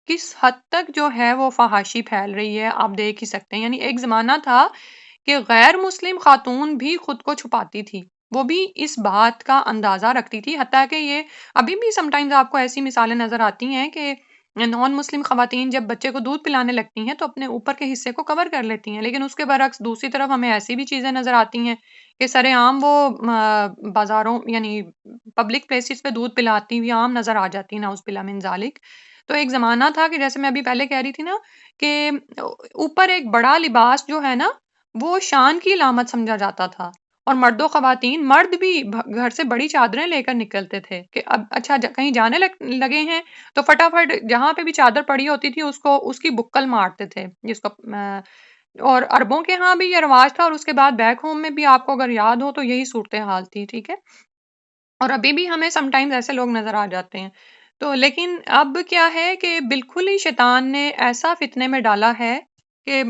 کس حد تک جو ہے وہ فحاشی پھیل رہی ہے، آپ دیکھ ہی سکتے ہیں۔ یعنی ایک زمانہ تھا کہ غیر مسلم خاتون بھی خود کو چھپاتی تھی، وہ بھی اس بات کا اندازہ رکھتی تھی، حتیٰ کہ یہ ابھی بھی سم ٹائمز آپ کو ایسی مثالیں نظر آتی ہیں کہ نان مسلم خواتین جب بچے کو دودھ پلانے لگتی ہیں تو اپنے اوپر کے حصے کو کور کر لیتی ہیں، لیکن اس کے برعکس دوسری طرف ہمیں ایسی بھی چیزیں نظر آتی ہیں کہ سر عام وہ بازاروں یعنی پبلک پلیسز پہ دودھ پلاتی ہوئی عام نظر آ جاتی ہیں، نعوذ باللہ من ذالک۔ تو ایک زمانہ تھا کہ جیسے میں ابھی پہلے کہہ رہی تھی نا کہ اوپر ایک بڑا لباس جو ہے نا وہ شان کی علامت سمجھا جاتا تھا، اور مرد و خواتین، مرد بھی گھر سے بڑی چادریں لے کر نکلتے تھے کہ اب اچھا کہیں جانے لگے ہیں تو فٹافٹ جہاں پہ بھی چادر پڑی ہوتی تھی اس کی بکل مارتے تھے، جس کو اور عربوں کے ہاں بھی یہ رواج تھا، اور اس کے بعد بیک ہوم میں بھی آپ کو اگر یاد ہو تو یہی صورتحال تھی، ٹھیک ہے، اور ابھی بھی ہمیں سم ٹائمز ایسے لوگ نظر آ جاتے ہیں۔ تو لیکن اب کیا ہے کہ بالکل ہی شیطان نے ایسا فتنے میں ڈالا ہے کہ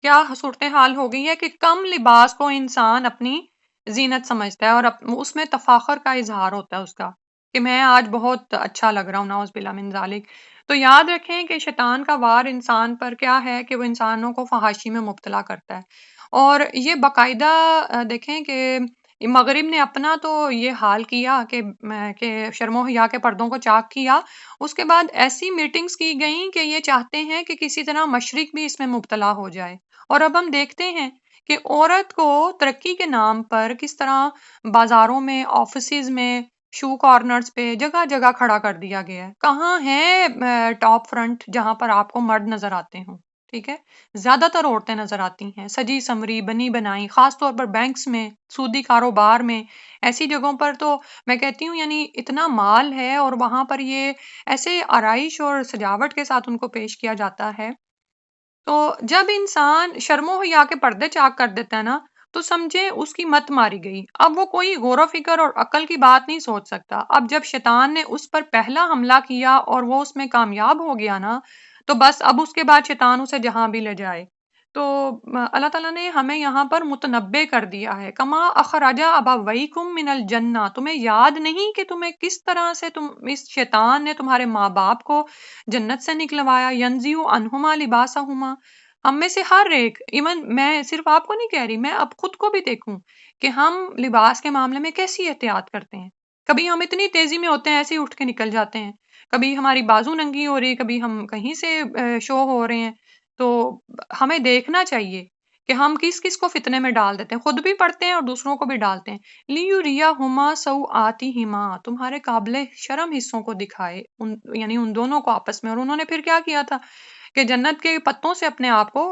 کیا صورتحال ہو گئی ہے کہ کم لباس کو انسان اپنی زینت سمجھتا ہے، اور اس میں تفاخر کا اظہار ہوتا ہے اس کا کہ میں آج بہت اچھا لگ رہا ہوں، نعوذ باللہ من ذالک۔ تو یاد رکھیں کہ شیطان کا وار انسان پر کیا ہے کہ وہ انسانوں کو فحاشی میں مبتلا کرتا ہے، اور یہ باقاعدہ دیکھیں کہ مغرب نے اپنا تو یہ حال کیا کہ شرم و حیا کے پردوں کو چاک کیا، اس کے بعد ایسی میٹنگز کی گئیں کہ یہ چاہتے ہیں کہ کسی طرح مشرق بھی اس میں مبتلا ہو جائے، اور اب ہم دیکھتے ہیں کہ عورت کو ترقی کے نام پر کس طرح بازاروں میں، آفیسز میں، شو کارنرز پہ جگہ جگہ کھڑا کر دیا گیا ہے۔ کہاں ہے ٹاپ فرنٹ جہاں پر آپ کو مرد نظر آتے ہوں، ٹھیک ہے، زیادہ تر عورتیں نظر آتی ہیں، سجی سمری بنی بنائی، خاص طور پر بینکس میں، سودی کاروبار میں، ایسی جگہوں پر تو میں کہتی ہوں یعنی اتنا مال ہے، اور وہاں پر یہ ایسے آرائش اور سجاوٹ کے ساتھ ان کو پیش کیا جاتا ہے۔ تو جب انسان شرم و حیا کے پردے چاک کر دیتا ہے نا تو سمجھے اس کی مت ماری گئی، اب وہ کوئی غور و فکر اور عقل کی بات نہیں سوچ سکتا۔ اب جب شیطان نے اس پر پہلا حملہ کیا اور وہ اس میں کامیاب ہو گیا نا تو بس اب اس کے بعد شیطان اسے جہاں بھی لے جائے۔ تو اللہ تعالیٰ نے ہمیں یہاں پر متنبع کر دیا ہے، کما اخرج ابویکم من الجنہ، تمہیں یاد نہیں کہ تمہیں کس طرح سے اس شیطان نے تمہارے ماں باپ کو جنت سے نکلوایا، ینزیو انہما لباسہما۔ ہم میں سے ہر ایک، ایون میں صرف آپ کو نہیں کہہ رہی، میں اب خود کو بھی دیکھوں کہ ہم لباس کے معاملے میں کیسی احتیاط کرتے ہیں۔ کبھی ہم اتنی تیزی میں ہوتے ہیں ایسے ہی اٹھ کے نکل جاتے ہیں، کبھی ہماری بازو ننگی ہو رہی، کبھی ہم کہیں سے شو ہو رہے ہیں، تو ہمیں دیکھنا چاہیے کہ ہم کس کس کو فتنے میں ڈال دیتے ہیں، خود بھی پڑھتے ہیں اور دوسروں کو بھی ڈالتے ہیں۔ لیُریَہُمَا سَوْآتِہِمَا، تمہارے قابل شرم حصوں کو دکھائے، یعنی ان دونوں کو آپس میں، اور انہوں نے پھر کیا کیا تھا کہ جنت کے پتوں سے اپنے آپ کو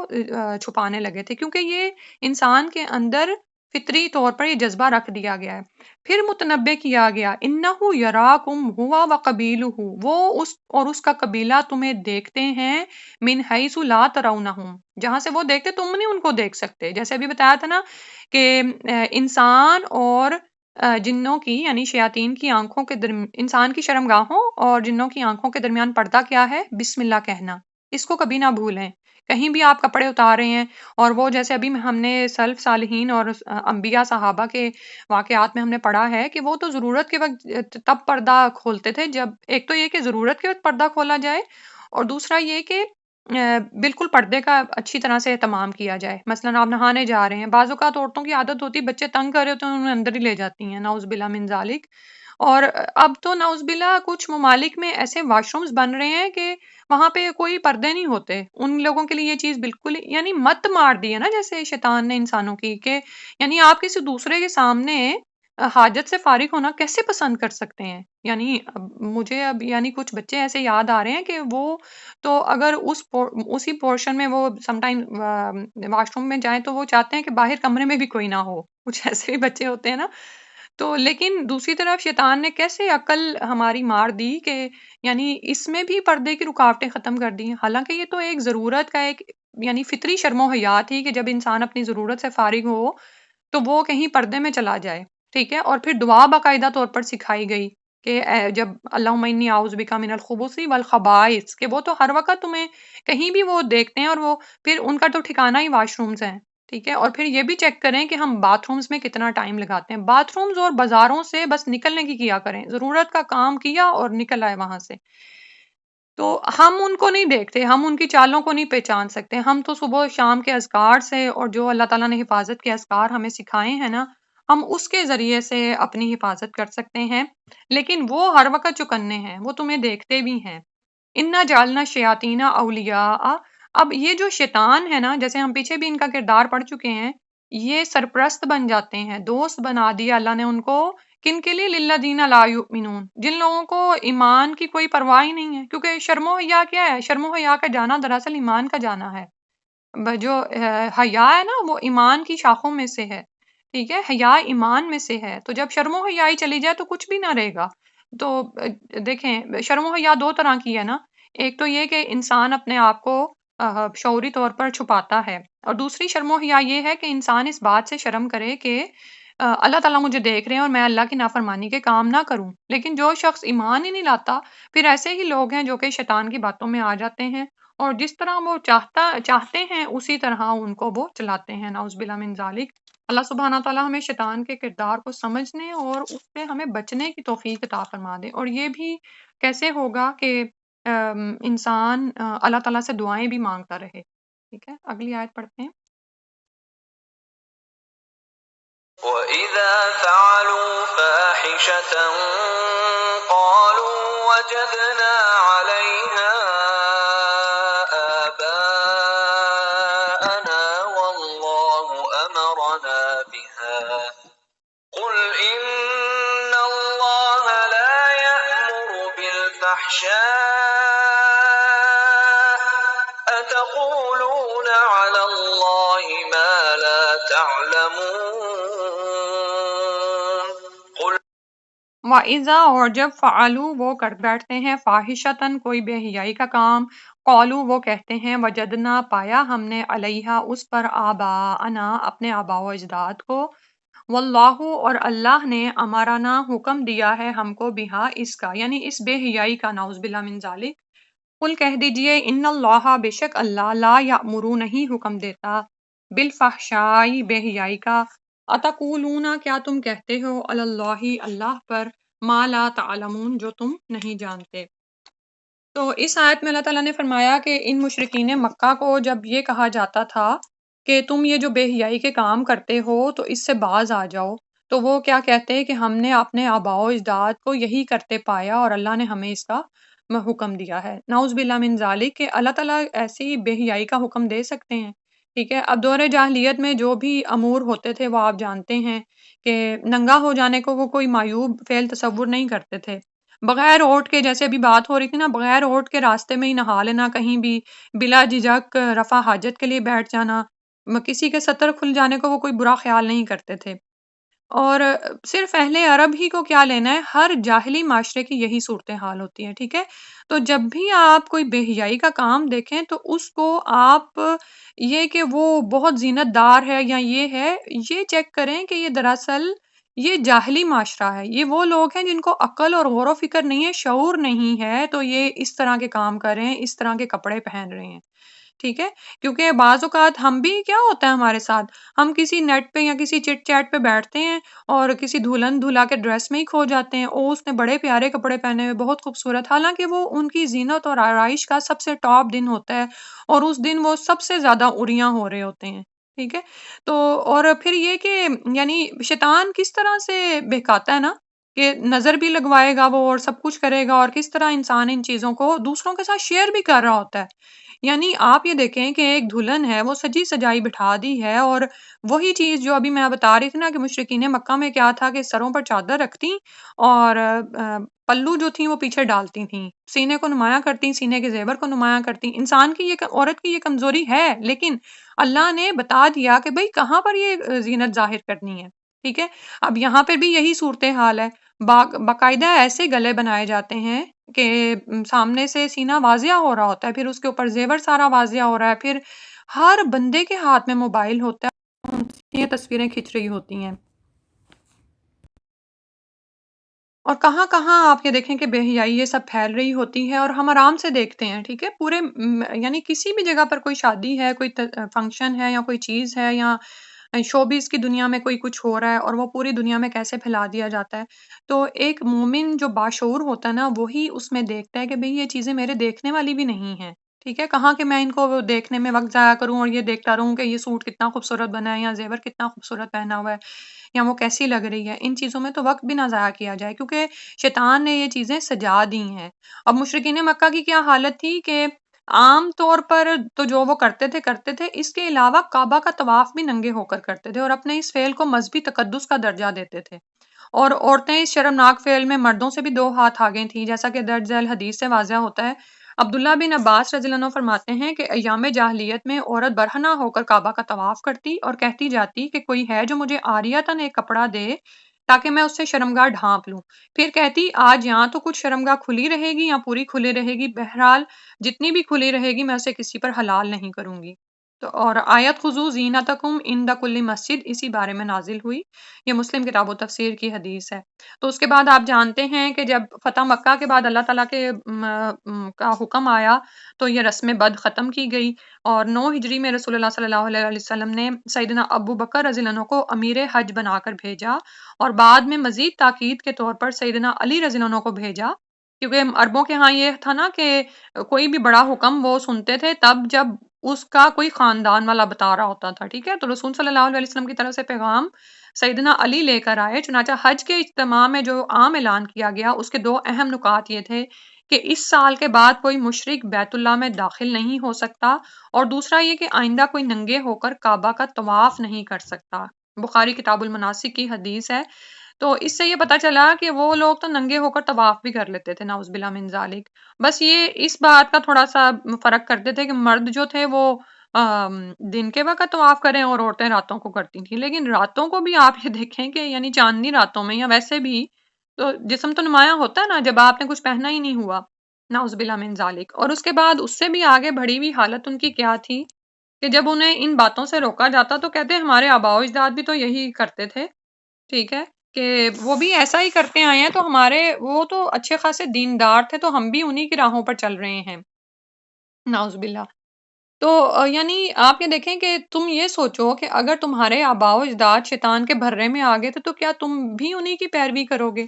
چھپانے لگے تھے، کیونکہ یہ انسان کے اندر فطری طور پر یہ جذبہ رکھ دیا گیا ہے۔ پھر متنبع کیا گیا، اِنَّهُ يَرَاكُمْ هُوَ وَقَبِيلُهُ، وہ اور اس کا قبیلہ تمہیں دیکھتے ہیں، من حیث لا ترونہم، جہاں سے وہ دیکھتے تم نہیں ان کو دیکھ سکتے۔ جیسے ابھی بتایا تھا نا کہ انسان اور جنوں کی یعنی شیاطین کی آنکھوں کے انسان کی شرمگاہوں اور جنوں کی آنکھوں کے درمیان پردہ کیا ہے؟ بسم اللہ کہنا، اس کو کبھی نہ بھولیں۔ کہیں بھی آپ کپڑے اتار رہے ہیں، اور وہ جیسے ابھی ہم نے سلف صالحین اور انبیاء صحابہ کے واقعات میں ہم نے پڑھا ہے کہ وہ تو ضرورت کے وقت تب پردہ کھولتے تھے، جب ایک تو یہ کہ ضرورت کے وقت پردہ کھولا جائے، اور دوسرا یہ کہ بالکل پردے کا اچھی طرح سے اہتمام کیا جائے۔ مثلاً آپ نہانے جا رہے ہیں، بعض اوقات عورتوں کی عادت ہوتی ہے بچے تنگ کر رہے ہوتے ہیں انہیں اندر ہی لے جاتی ہیں، نعوذ باللہ من ذالک۔ اور اب تو نعوذ باللہ کچھ ممالک میں ایسے واش رومز بن رہے ہیں کہ وہاں پہ کوئی پردے نہیں ہوتے، ان لوگوں کے لیے یہ چیز بالکل یعنی مت مار دی ہے نا جیسے شیطان نے انسانوں کی، کہ یعنی آپ کسی دوسرے کے سامنے حاجت سے فارغ ہونا کیسے پسند کر سکتے ہیں؟ یعنی مجھے اب یعنی کچھ بچے ایسے یاد آ رہے ہیں کہ وہ تو اگر اسی پورشن میں وہ سم ٹائم واش روم میں جائیں تو وہ چاہتے ہیں کہ باہر کمرے میں بھی کوئی نہ ہو، کچھ ایسے بھی بچے ہوتے ہیں نا۔ تو لیکن دوسری طرف شیطان نے کیسے عقل ہماری مار دی کہ یعنی اس میں بھی پردے کی رکاوٹیں ختم کر دی ہیں، حالانکہ یہ تو ایک ضرورت کا ایک یعنی فطری شرم و حیا تھی کہ جب انسان اپنی ضرورت سے فارغ ہو تو وہ کہیں پردے میں چلا جائے، ٹھیک ہے، اور پھر دعا باقاعدہ طور پر سکھائی گئی کہ جب اللہم انی اعوذ بک من الخبث والخبائث، کہ وہ تو ہر وقت تمہیں کہیں بھی وہ دیکھتے ہیں، اور وہ پھر ان کا تو ٹھکانہ ہی واش رومز ہیں، ٹھیک ہے، اور پھر یہ بھی چیک کریں کہ ہم باتھ رومز میں کتنا ٹائم لگاتے ہیں، باتھ رومز اور بازاروں سے بس نکلنے کی کیا کریں، ضرورت کا کام کیا اور نکل آئے وہاں سے۔ تو ہم ان کو نہیں دیکھتے، ہم ان کی چالوں کو نہیں پہچان سکتے، ہم تو صبح و شام کے اذکار سے اور جو اللہ تعالیٰ نے حفاظت کے اذکار ہمیں سکھائے ہیں نا، ہم اس کے ذریعے سے اپنی حفاظت کر سکتے ہیں، لیکن وہ ہر وقت چکنے ہیں، وہ تمہیں دیکھتے بھی ہیں۔ انا جالنا شیاطین اولیاء، اب یہ جو شیطان ہے نا، جیسے ہم پیچھے بھی ان کا کردار پڑھ چکے ہیں، یہ سرپرست بن جاتے ہیں، دوست بنا دیا اللہ نے ان کو، کن کے لیے؟ للذین لا یؤمنون، جن لوگوں کو ایمان کی کوئی پرواہ ہی نہیں ہے، کیونکہ شرم و حیا کیا ہے؟ شرم و حیا کا جانا دراصل ایمان کا جانا ہے، جو حیا ہے نا وہ ایمان کی شاخوں میں سے ہے، ٹھیک ہے، حیا ایمان میں سے ہے، تو جب شرم و حیائی چلی جائے تو کچھ بھی نہ رہے گا۔ تو دیکھیں شرم و حیا دو طرح کی ہے نا، ایک تو یہ کہ انسان اپنے آپ کو شعوری طور پر چھپاتا ہے، اور دوسری شرم و حیا یہ ہے کہ انسان اس بات سے شرم کرے کہ اللہ تعالیٰ مجھے دیکھ رہے ہیں اور میں اللہ کی نافرمانی کے کام نہ کروں۔ لیکن جو شخص ایمان ہی نہیں لاتا، پھر ایسے ہی لوگ ہیں جو کہ شیطان کی باتوں میں آ جاتے ہیں، اور جس طرح وہ چاہتے ہیں اسی طرح ان کو وہ چلاتے ہیں، نعوذ باللہ من ذالک۔ اللہ سبحانہ تعالیٰ ہمیں شیطان کے کردار کو سمجھنے اور اس سے ہمیں بچنے کی توفیق عطا فرما دے، اور یہ بھی کیسے ہوگا کہ انسان اللہ تعالیٰ سے دعائیں بھی مانگتا رہے، ٹھیک ہے۔ اگلی آیت پڑھتے ہیں۔ وَإِذَا فَعَلُوا فَاحِشَةً قَالُوا وَجَدْنَا عَلَيْهَا آبَاءَنَا وَاللَّهُ أَمَرَنَا بِهَا قُلْ إِنَّ اللَّهَ لَا يَأْمُرُ بِالْفَحْشَاءِ أَتَقُولُونَ عَلَى اللَّهِ مَا لَا تَعْلَمُونَ قُلْ وَإِذَا، اور جب فعلوا وہ کر بیٹھتے ہیں، فاحشتاً کوئی بے حیائی کا کام، قولوا وہ کہتے ہیں، وجدنا پایا ہم نے، علیہا اس پر، آباءنا اپنے آباء و اجداد کو، واللہ اور اللہ نے، امرنا حکم دیا ہے ہم کو، بہا اس کا، یعنی اس بے حیائی کا، نعوذ باللہ من ذالک۔ قل کہہ دیجئے، ان اللہ بے شک اللہ، لا یأمر نہیں حکم دیتا، بالفحشاء بے حیائی کا، اتقولون کیا تم کہتے ہو، علی اللہ اللہ پر، ما لا تعلمون جو تم نہیں جانتے۔ تو اس آیت میں اللہ تعالیٰ نے فرمایا کہ ان مشرکین مکہ کو جب یہ کہا جاتا تھا کہ تم یہ جو بے حیائی کے کام کرتے ہو تو اس سے باز آ جاؤ، تو وہ کیا کہتے کہ ہم نے اپنے آباء و اجداد کو یہی کرتے پایا اور اللہ نے ہمیں اس کا حکم دیا ہے، نعوذ باللہ من ذالک، کہ اللہ تعالیٰ ایسی بے حیائی کا حکم دے سکتے ہیں، ٹھیک ہے۔ اب دور جاہلیت میں جو بھی امور ہوتے تھے وہ آپ جانتے ہیں کہ ننگا ہو جانے کو وہ کوئی معیوب فعل تصور نہیں کرتے تھے، بغیر اوٹ کے، جیسے ابھی بات ہو رہی تھی نا، بغیر اوٹ کے راستے میں ہی نہا لینا، کہیں بھی بلا جھجک رفع حاجت کے لیے بیٹھ جانا، کسی کے سطر کھل جانے کو وہ کوئی برا خیال نہیں کرتے تھے، اور صرف اہل عرب ہی کو کیا لینا ہے، ہر جاہلی معاشرے کی یہی صورتحال ہوتی ہے، ٹھیک ہے۔ تو جب بھی آپ کوئی بے حیائی کا کام دیکھیں تو اس کو آپ یہ کہ وہ بہت زینت دار ہے یا یہ ہے، یہ چیک کریں کہ یہ دراصل یہ جاہلی معاشرہ ہے، یہ وہ لوگ ہیں جن کو عقل اور غور و فکر نہیں ہے، شعور نہیں ہے، تو یہ اس طرح کے کام کر رہے ہیں، اس طرح کے کپڑے پہن رہے ہیں، ٹھیک ہے۔ کیونکہ بعض اوقات ہم بھی کیا ہوتا ہے ہمارے ساتھ، ہم کسی نیٹ پہ یا کسی چٹ چیٹ پہ بیٹھتے ہیں اور کسی دلہن دلہا کے ڈریس میں ہی کھو جاتے ہیں، او اس نے بڑے پیارے کپڑے پہنے ہوئے، بہت خوبصورت، حالانکہ وہ ان کی زینت اور آرائش کا سب سے ٹاپ دن ہوتا ہے، اور اس دن وہ سب سے زیادہ اریاں ہو رہے ہوتے ہیں، ٹھیک ہے۔ تو اور پھر یہ کہ یعنی شیطان کس طرح سے بہکاتا ہے نا، کہ نظر بھی لگوائے گا وہ اور سب کچھ کرے گا، اور کس طرح انسان ان چیزوں کو دوسروں کے ساتھ شیئر بھی کر رہا ہوتا ہے۔ یعنی آپ یہ دیکھیں کہ ایک دلہن ہے، وہ سجی سجائی بٹھا دی ہے، اور وہی چیز جو ابھی میں بتا رہی تھی نا کہ مشرکین مکہ میں کیا تھا کہ سروں پر چادر رکھتی اور پلو جو تھیں وہ پیچھے ڈالتی تھیں، سینے کو نمایاں کرتی، سینے کے زیور کو نمایاں کرتی۔ انسان کی یہ عورت کی یہ کمزوری ہے، لیکن اللہ نے بتا دیا کہ بھئی کہاں پر یہ زینت ظاہر کرنی ہے، ٹھیک ہے۔ اب یہاں پہ بھی یہی صورتحال ہے، باقاعدہ ایسے گلے بنائے جاتے ہیں کہ سامنے سے سینہ واضح ہو رہا ہوتا ہے، پھر اس کے اوپر زیور سارا واضح ہو رہا ہے، پھر ہر بندے کے ہاتھ میں موبائل ہوتا ہے، یہ تصویریں کھنچ رہی ہوتی ہیں۔ اور کہاں کہاں آپ یہ دیکھیں کہ بے حیائی یہ سب پھیل رہی ہوتی ہے اور ہم آرام سے دیکھتے ہیں، ٹھیک ہے، پورے یعنی کسی بھی جگہ پر کوئی شادی ہے، کوئی فنکشن ہے یا کوئی چیز ہے یا شوبز کی دنیا میں کوئی کچھ ہو رہا ہے اور وہ پوری دنیا میں کیسے پھیلا دیا جاتا ہے۔ تو ایک مومن جو باشعور ہوتا ہے نا، وہی اس میں دیکھتا ہے کہ بھئی یہ چیزیں میرے دیکھنے والی بھی نہیں ہیں، ٹھیک ہے، کہاں کہ میں ان کو دیکھنے میں وقت ضائع کروں اور یہ دیکھتا رہوں کہ یہ سوٹ کتنا خوبصورت بنا ہے یا زیور کتنا خوبصورت پہنا ہوا ہے یا وہ کیسی لگ رہی ہے۔ ان چیزوں میں تو وقت بھی نہ ضائع کیا جائے، کیونکہ شیطان نے یہ چیزیں سجا دی ہیں۔ اب مشرکین مکہ کی کیا حالت تھی کہ عام طور پر تو جو وہ کرتے تھے، اس کے علاوہ کعبہ کا طواف بھی ننگے ہو کر کرتے تھے اور اپنے اس فعل کو مذہبی تقدس کا درجہ دیتے تھے، اور عورتیں اس شرمناک فعل میں مردوں سے بھی دو ہاتھ آگے تھیں، جیسا کہ درج ذیل حدیث سے واضح ہوتا ہے۔ عبداللہ بن عباس رضی اللہ عنہ فرماتے ہیں کہ ایام جاہلیت میں عورت برہنہ ہو کر کعبہ کا طواف کرتی اور کہتی جاتی کہ کوئی ہے جو مجھے عاریتاً ایک کپڑا دے تاکہ میں اس سے شرمگاہ ڈھانپ لوں۔ پھر کہتی آج یہاں تو کچھ شرمگاہ کھلی رہے گی یا پوری کھلی رہے گی، بہرحال جتنی بھی کھلی رہے گی میں اسے کسی پر حلال نہیں کروں گی۔ تو اور آیت خذو زینتکم عند کل مسجد اسی بارے میں نازل ہوئی، یہ مسلم کتاب و تفسیر کی حدیث ہے۔ تو اس کے بعد آپ جانتے ہیں کہ جب فتح مکہ کے بعد اللہ تعالیٰ کے کا حکم آیا تو یہ رسم بد ختم کی گئی، اور 9 ہجری میں رسول اللہ صلی اللہ علیہ وسلم نے سیدنا ابو بکر رضی اللہ عنہ کو امیر حج بنا کر بھیجا، اور بعد میں مزید تاکید کے طور پر سیدنا علی رضی اللہ عنہ کو بھیجا، کیونکہ عربوں کے ہاں یہ تھا نا کہ کوئی بھی بڑا حکم وہ سنتے تھے تب جب اس کا کوئی خاندان والا بتا رہا ہوتا تھا، ٹھیک ہے، تو رسول صلی اللہ علیہ وسلم کی طرف سے پیغام سیدنا علی لے کر آئے۔ چنانچہ حج کے اجتماع میں جو عام اعلان کیا گیا اس کے 2 اہم نکات یہ تھے کہ اس سال کے بعد کوئی مشرک بیت اللہ میں داخل نہیں ہو سکتا، اور دوسرا یہ کہ آئندہ کوئی ننگے ہو کر کعبہ کا طواف نہیں کر سکتا۔ بخاری کتاب المناسک کی حدیث ہے۔ تو اس سے یہ پتا چلا کہ وہ لوگ تو ننگے ہو کر طواف بھی کر لیتے تھے، نعوذ باللہ من ذالک۔ بس یہ اس بات کا تھوڑا سا فرق کرتے تھے کہ مرد جو تھے وہ دن کے وقت طواف کریں اور عورتیں راتوں کو کرتی تھیں، لیکن راتوں کو بھی آپ یہ دیکھیں کہ یعنی چاندنی راتوں میں یا ویسے بھی تو جسم تو نمایاں ہوتا ہے نا جب آپ نے کچھ پہنا ہی نہیں ہوا، نعوذ باللہ من ذالک۔ اور اس کے بعد اس سے بھی آگے بڑھی ہوئی حالت ان کی کیا تھی کہ جب انہیں ان باتوں سے روکا جاتا تو کہتے ہمارے آباء و اجداد بھی تو یہی کرتے تھے، ٹھیک ہے، کہ وہ بھی ایسا ہی کرتے آئے ہیں، تو ہمارے وہ تو اچھے خاصے دیندار تھے تو ہم بھی انہی کی راہوں پر چل رہے ہیں، نعوذ باللہ۔ تو یعنی آپ یہ دیکھیں کہ تم یہ سوچو کہ اگر تمہارے آباء و اجداد شیطان کے بھرے میں آ گئے تھے تو کیا تم بھی انہی کی پیروی کرو گے؟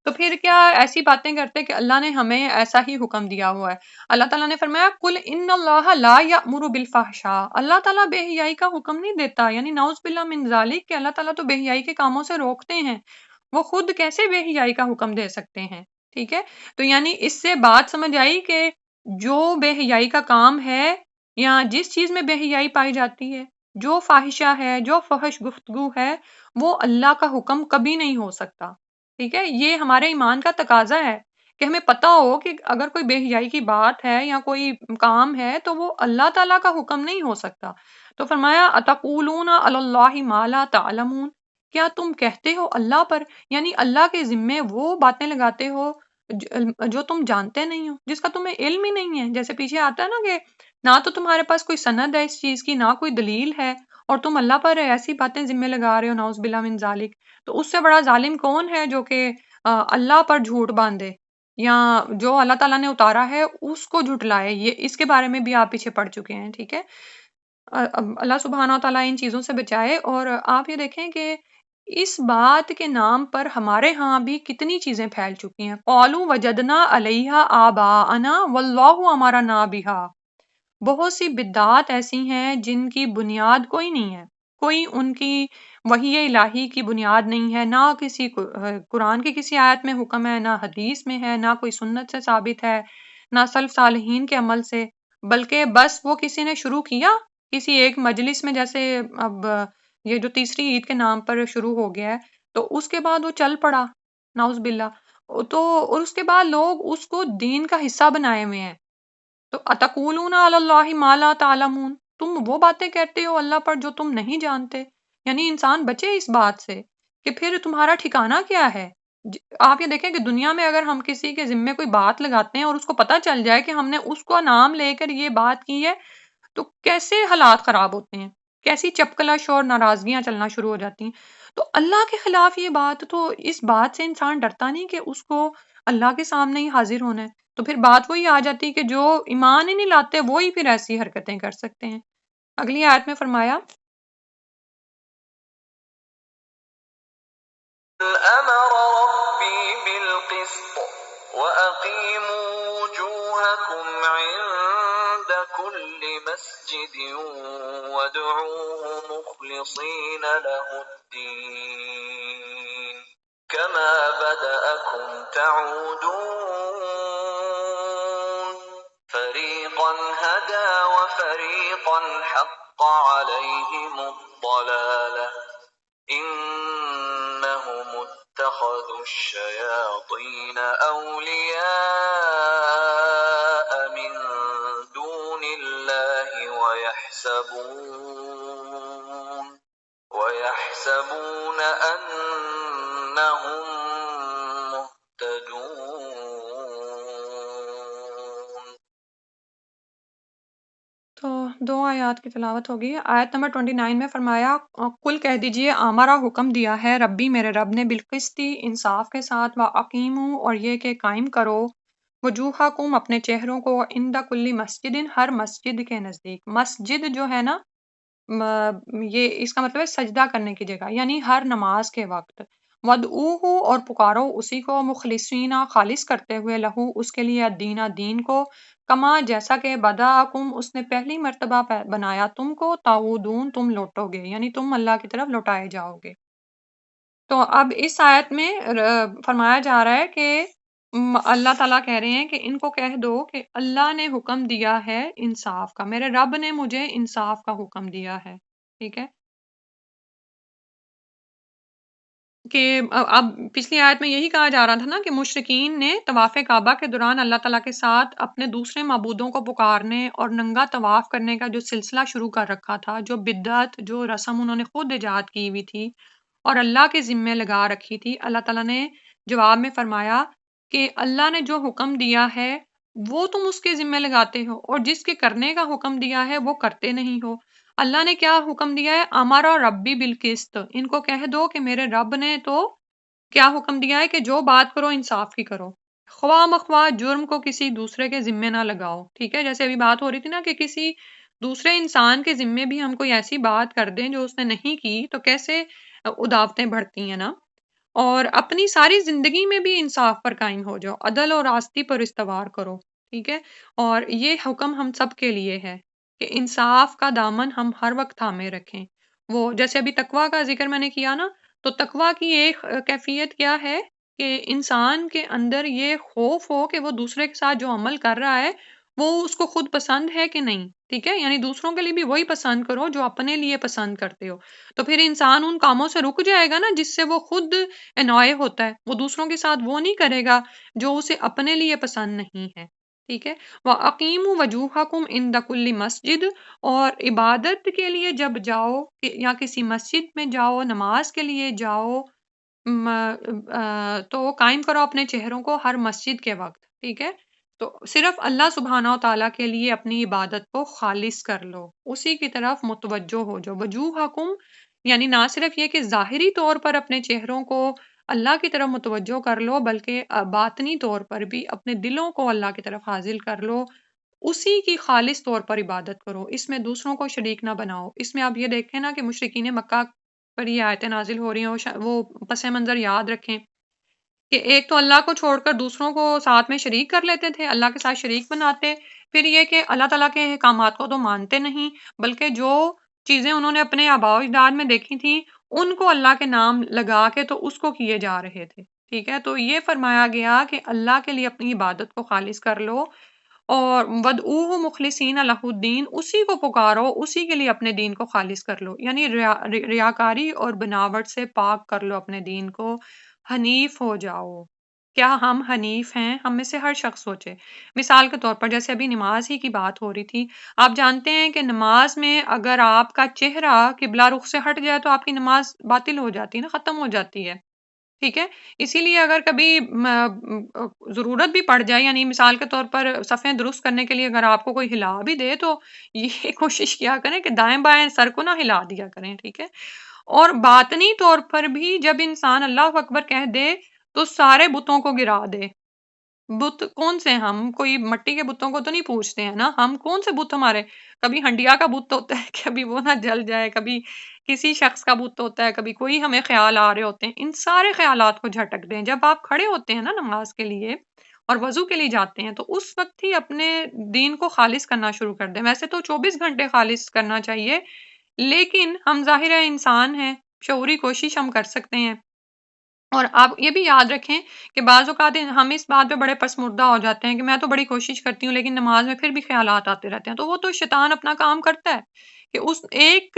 تو پھر کیا ایسی باتیں کرتے کہ اللہ نے ہمیں ایسا ہی حکم دیا ہوا ہے۔ اللہ تعالیٰ نے فرمایا قل ان اللہ لا یأمر بالفحشاء، اللہ تعالیٰ بے حیائی کا حکم نہیں دیتا، یعنی نعوذ باللہ من ذالک کہ اللہ تعالیٰ تو بے حیائی کے کاموں سے روکتے ہیں، وہ خود کیسے بے حیائی کا حکم دے سکتے ہیں، ٹھیک ہے۔ تو یعنی اس سے بات سمجھ آئی کہ جو بے حیائی کا کام ہے یا جس چیز میں بے حیائی پائی جاتی ہے، جو فاحشہ ہے، جو فحش گفتگو ہے، وہ اللہ کا حکم کبھی نہیں ہو سکتا، ٹھیک ہے۔ یہ ہمارے ایمان کا تقاضا ہے کہ ہمیں پتہ ہو کہ اگر کوئی بے حیائی کی بات ہے یا کوئی کام ہے تو وہ اللہ تعالیٰ کا حکم نہیں ہو سکتا۔ تو فرمایا اتقولون علی اللہ ما لا تعلمون، کیا تم کہتے ہو اللہ پر، یعنی اللہ کے ذمے وہ باتیں لگاتے ہو جو تم جانتے نہیں ہو، جس کا تمہیں علم ہی نہیں ہے۔ جیسے پیچھے آتا ہے نا کہ نہ تو تمہارے پاس کوئی سند ہے اس چیز کی، نہ کوئی دلیل ہے، اور تم اللہ پر ایسی باتیں ذمہ لگا رہے ہو، نعوذ باللہ من ذالک۔ تو اس سے بڑا ظالم کون ہے جو کہ اللہ پر جھوٹ باندھے یا جو اللہ تعالیٰ نے اتارا ہے اس کو جھٹلائے، یہ اس کے بارے میں بھی آپ پیچھے پڑ چکے ہیں، ٹھیک ہے۔ اللہ سبحانہ و تعالیٰ ان چیزوں سے بچائے۔ اور آپ یہ دیکھیں کہ اس بات کے نام پر ہمارے ہاں بھی کتنی چیزیں پھیل چکی ہیں۔ قالوا وجدنا علیہا آباءنا واللہ امرنا بہا، بہت سی بدعات ایسی ہیں جن کی بنیاد کوئی نہیں ہے، کوئی ان کی وحی الہی کی بنیاد نہیں ہے، نہ کسی قرآن کی کسی آیت میں حکم ہے، نہ حدیث میں ہے، نہ کوئی سنت سے ثابت ہے، نہ سلف صالحین کے عمل سے، بلکہ بس وہ کسی نے شروع کیا کسی ایک مجلس میں، جیسے اب یہ جو تیسری عید کے نام پر شروع ہو گیا ہے تو اس کے بعد وہ چل پڑا، نعوذ باللہ۔ تو اور اس کے بعد لوگ اس کو دین کا حصہ بنائے ہوئے ہیں۔ تو اتقولون علی اللہ ما لا تعلمون، تم وہ باتیں کہتے ہو اللہ پر جو تم نہیں جانتے، یعنی انسان بچے اس بات سے کہ پھر تمہارا ٹھکانہ کیا ہے۔ آپ یہ دیکھیں کہ دنیا میں اگر ہم کسی کے ذمے کوئی بات لگاتے ہیں اور اس کو پتہ چل جائے کہ ہم نے اس کو نام لے کر یہ بات کی ہے تو کیسے حالات خراب ہوتے ہیں، کیسی چپکلش اور ناراضگیاں چلنا شروع ہو جاتی ہیں۔ تو اللہ کے خلاف یہ بات، تو اس بات سے انسان ڈرتا نہیں کہ اس کو اللہ کے سامنے ہی حاضر ہونا ہے؟ تو پھر بات وہی آ جاتی کہ جو ایمان ہی نہیں لاتے وہی پھر ایسی حرکتیں کر سکتے ہیں۔ اگلی آیت میں فرمایا أمر ربي بالقسط وأقيموا وجوهكم عند كل مسجد وادعوه مخلصين له الدين كما بدأكم تعودون فريقا هدى وفريقا حق عليهم الضلالة إنهم اتخذوا الشياطين أولياء من دون الله ويحسبون أنهم مهتدون۔ تو 2 آیات کی تلاوت ہوگی۔ آیت نمبر 29 میں فرمایا کل کہہ دیجئے آمارا حکم دیا ہے ربی میرے رب نے بالقسطی انصاف کے ساتھ وَأَقِیمُوا اور یہ کہ قائم کرو وجوہکم اپنے چہروں کو عند کل مسجد ہر مسجد کے نزدیک۔ مسجد جو ہے نا یہ اس کا مطلب ہے سجدہ کرنے کی جگہ، یعنی ہر نماز کے وقت۔ وَادْعُوهُ اور پکارو اسی کو مخلصین خالص کرتے ہوئے لہو اس کے لیے الدین دین کو کما جیسا کہ بداکم اس نے پہلی مرتبہ بنایا تم کو تعودون تم لوٹو گے، یعنی تم اللہ کی طرف لوٹائے جاؤ گے۔ تو اب اس آیت میں فرمایا جا رہا ہے کہ اللہ تعالیٰ کہہ رہے ہیں کہ ان کو کہہ دو کہ اللہ نے حکم دیا ہے انصاف کا، میرے رب نے مجھے انصاف کا حکم دیا ہے، ٹھیک ہے؟ کہ اب پچھلی آیت میں یہی کہا جا رہا تھا نا کہ مشرکین نے طواف کعبہ کے دوران اللہ تعالیٰ کے ساتھ اپنے دوسرے معبودوں کو پکارنے اور ننگا طواف کرنے کا جو سلسلہ شروع کر رکھا تھا، جو بدعت، جو رسم انہوں نے خود ایجاد کی ہوئی تھی اور اللہ کے ذمے لگا رکھی تھی، اللہ تعالیٰ نے جواب میں فرمایا کہ اللہ نے جو حکم دیا ہے وہ تم اس کے ذمے لگاتے ہو، اور جس کے کرنے کا حکم دیا ہے وہ کرتے نہیں ہو۔ اللہ نے کیا حکم دیا ہے؟ امارا ربی بالقسط، ان کو کہہ دو کہ میرے رب نے تو کیا حکم دیا ہے کہ جو بات کرو انصاف کی کرو، خواہ مخواہ جرم کو کسی دوسرے کے ذمے نہ لگاؤ، ٹھیک ہے؟ جیسے ابھی بات ہو رہی تھی نا کہ کسی دوسرے انسان کے ذمے بھی ہم کوئی ایسی بات کر دیں جو اس نے نہیں کی تو کیسے عداوتیں بڑھتی ہیں نا۔ اور اپنی ساری زندگی میں بھی انصاف پر قائم ہو جاؤ، عدل اور راستی پر استوار کرو، ٹھیک ہے؟ اور یہ حکم ہم سب کے لیے ہے کہ انصاف کا دامن ہم ہر وقت تھامے رکھیں۔ وہ جیسے ابھی تقویٰ کا ذکر میں نے کیا نا، تو تقویٰ کی ایک کیفیت کیا ہے کہ انسان کے اندر یہ خوف ہو کہ وہ دوسرے کے ساتھ جو عمل کر رہا ہے وہ اس کو خود پسند ہے کہ نہیں، ٹھیک ہے؟ یعنی دوسروں کے لیے بھی وہی پسند کرو جو اپنے لیے پسند کرتے ہو، تو پھر انسان ان کاموں سے رک جائے گا نا جس سے وہ خود انوائے ہوتا ہے، وہ دوسروں کے ساتھ وہ نہیں کرے گا جو اسے اپنے لیے پسند نہیں ہے، ٹھیک ہے؟ وَأَقِیمُوا وَجُوهَکُمْ عِنْدَ كُلِّ مسجد، اور عبادت کے لیے جب جاؤ یا کسی مسجد میں جاؤ، نماز کے لیے جاؤ، تو قائم کرو اپنے چہروں کو ہر مسجد کے وقت، ٹھیک ہے؟ تو صرف اللہ سبحانہ و تعالیٰ کے لیے اپنی عبادت کو خالص کر لو، اسی کی طرف متوجہ ہو جاؤ۔ وجوہکم یعنی نہ صرف یہ کہ ظاہری طور پر اپنے چہروں کو اللہ کی طرف متوجہ کر لو، بلکہ باطنی طور پر بھی اپنے دلوں کو اللہ کی طرف حاضر کر لو، اسی کی خالص طور پر عبادت کرو، اس میں دوسروں کو شریک نہ بناؤ۔ اس میں آپ یہ دیکھیں نا کہ مشرکین مکہ پر یہ آیتیں نازل ہو رہی ہیں، وہ پس منظر یاد رکھیں کہ ایک تو اللہ کو چھوڑ کر دوسروں کو ساتھ میں شریک کر لیتے تھے، اللہ کے ساتھ شریک بناتے، پھر یہ کہ اللہ تعالیٰ کے احکامات کو تو مانتے نہیں، بلکہ جو چیزیں انہوں نے اپنے آباء و اجداد میں دیکھی تھیں ان کو اللہ کے نام لگا کے تو اس کو کیے جا رہے تھے، ٹھیک ہے؟ تو یہ فرمایا گیا کہ اللہ کے لیے اپنی عبادت کو خالص کر لو، اور وَادْعُوهُ مُخْلِصِينَ لَهُ الدِّينَ اسی کو پکارو، اسی کے لیے اپنے دین کو خالص کر لو، یعنی ریاکاری اور بناوٹ سے پاک کر لو اپنے دین کو، حنیف ہو جاؤ۔ کیا ہم حنیف ہیں؟ ہم میں سے ہر شخص سوچے۔ مثال کے طور پر جیسے ابھی نماز ہی کی بات ہو رہی تھی، آپ جانتے ہیں کہ نماز میں اگر آپ کا چہرہ قبلہ رخ سے ہٹ جائے تو آپ کی نماز باطل ہو جاتی ہے نا، ختم ہو جاتی ہے۔ ٹھیک ہے، اسی لیے اگر کبھی ضرورت بھی پڑ جائے، یعنی مثال کے طور پر صفیں درست کرنے کے لیے اگر آپ کو کوئی ہلا بھی دے تو یہ کوشش کیا کریں کہ دائیں بائیں سر کو نہ ہلا دیا کریں، ٹھیک ہے۔ اور باطنی طور پر بھی جب انسان اللہ اکبر کہہ دے تو سارے بتوں کو گرا دے۔ بت کون سے؟ ہم کوئی مٹی کے بتوں کو تو نہیں پوچھتے ہیں نا، ہم کون سے بت ہمارے؟ کبھی ہنڈیا کا بت ہوتا ہے، کبھی وہ نہ جل جائے، کبھی کسی شخص کا بت ہوتا ہے، کبھی کوئی ہمیں خیال آ رہے ہوتے ہیں۔ ان سارے خیالات کو جھٹک دیں۔ جب آپ کھڑے ہوتے ہیں نا نماز کے لیے اور وضو کے لیے جاتے ہیں تو اس وقت ہی اپنے دین کو خالص کرنا شروع کر دیں۔ ویسے تو 24 گھنٹے خالص کرنا چاہیے، لیکن ہم ظاہر ہے انسان ہیں، شعوری کوشش ہم کر سکتے ہیں۔ اور آپ یہ بھی یاد رکھیں کہ بعض اوقات ہم اس بات پہ بڑے پسمردہ ہو جاتے ہیں کہ میں تو بڑی کوشش کرتی ہوں لیکن نماز میں پھر بھی خیالات آتے رہتے ہیں، تو وہ تو شیطان اپنا کام کرتا ہے کہ اس ایک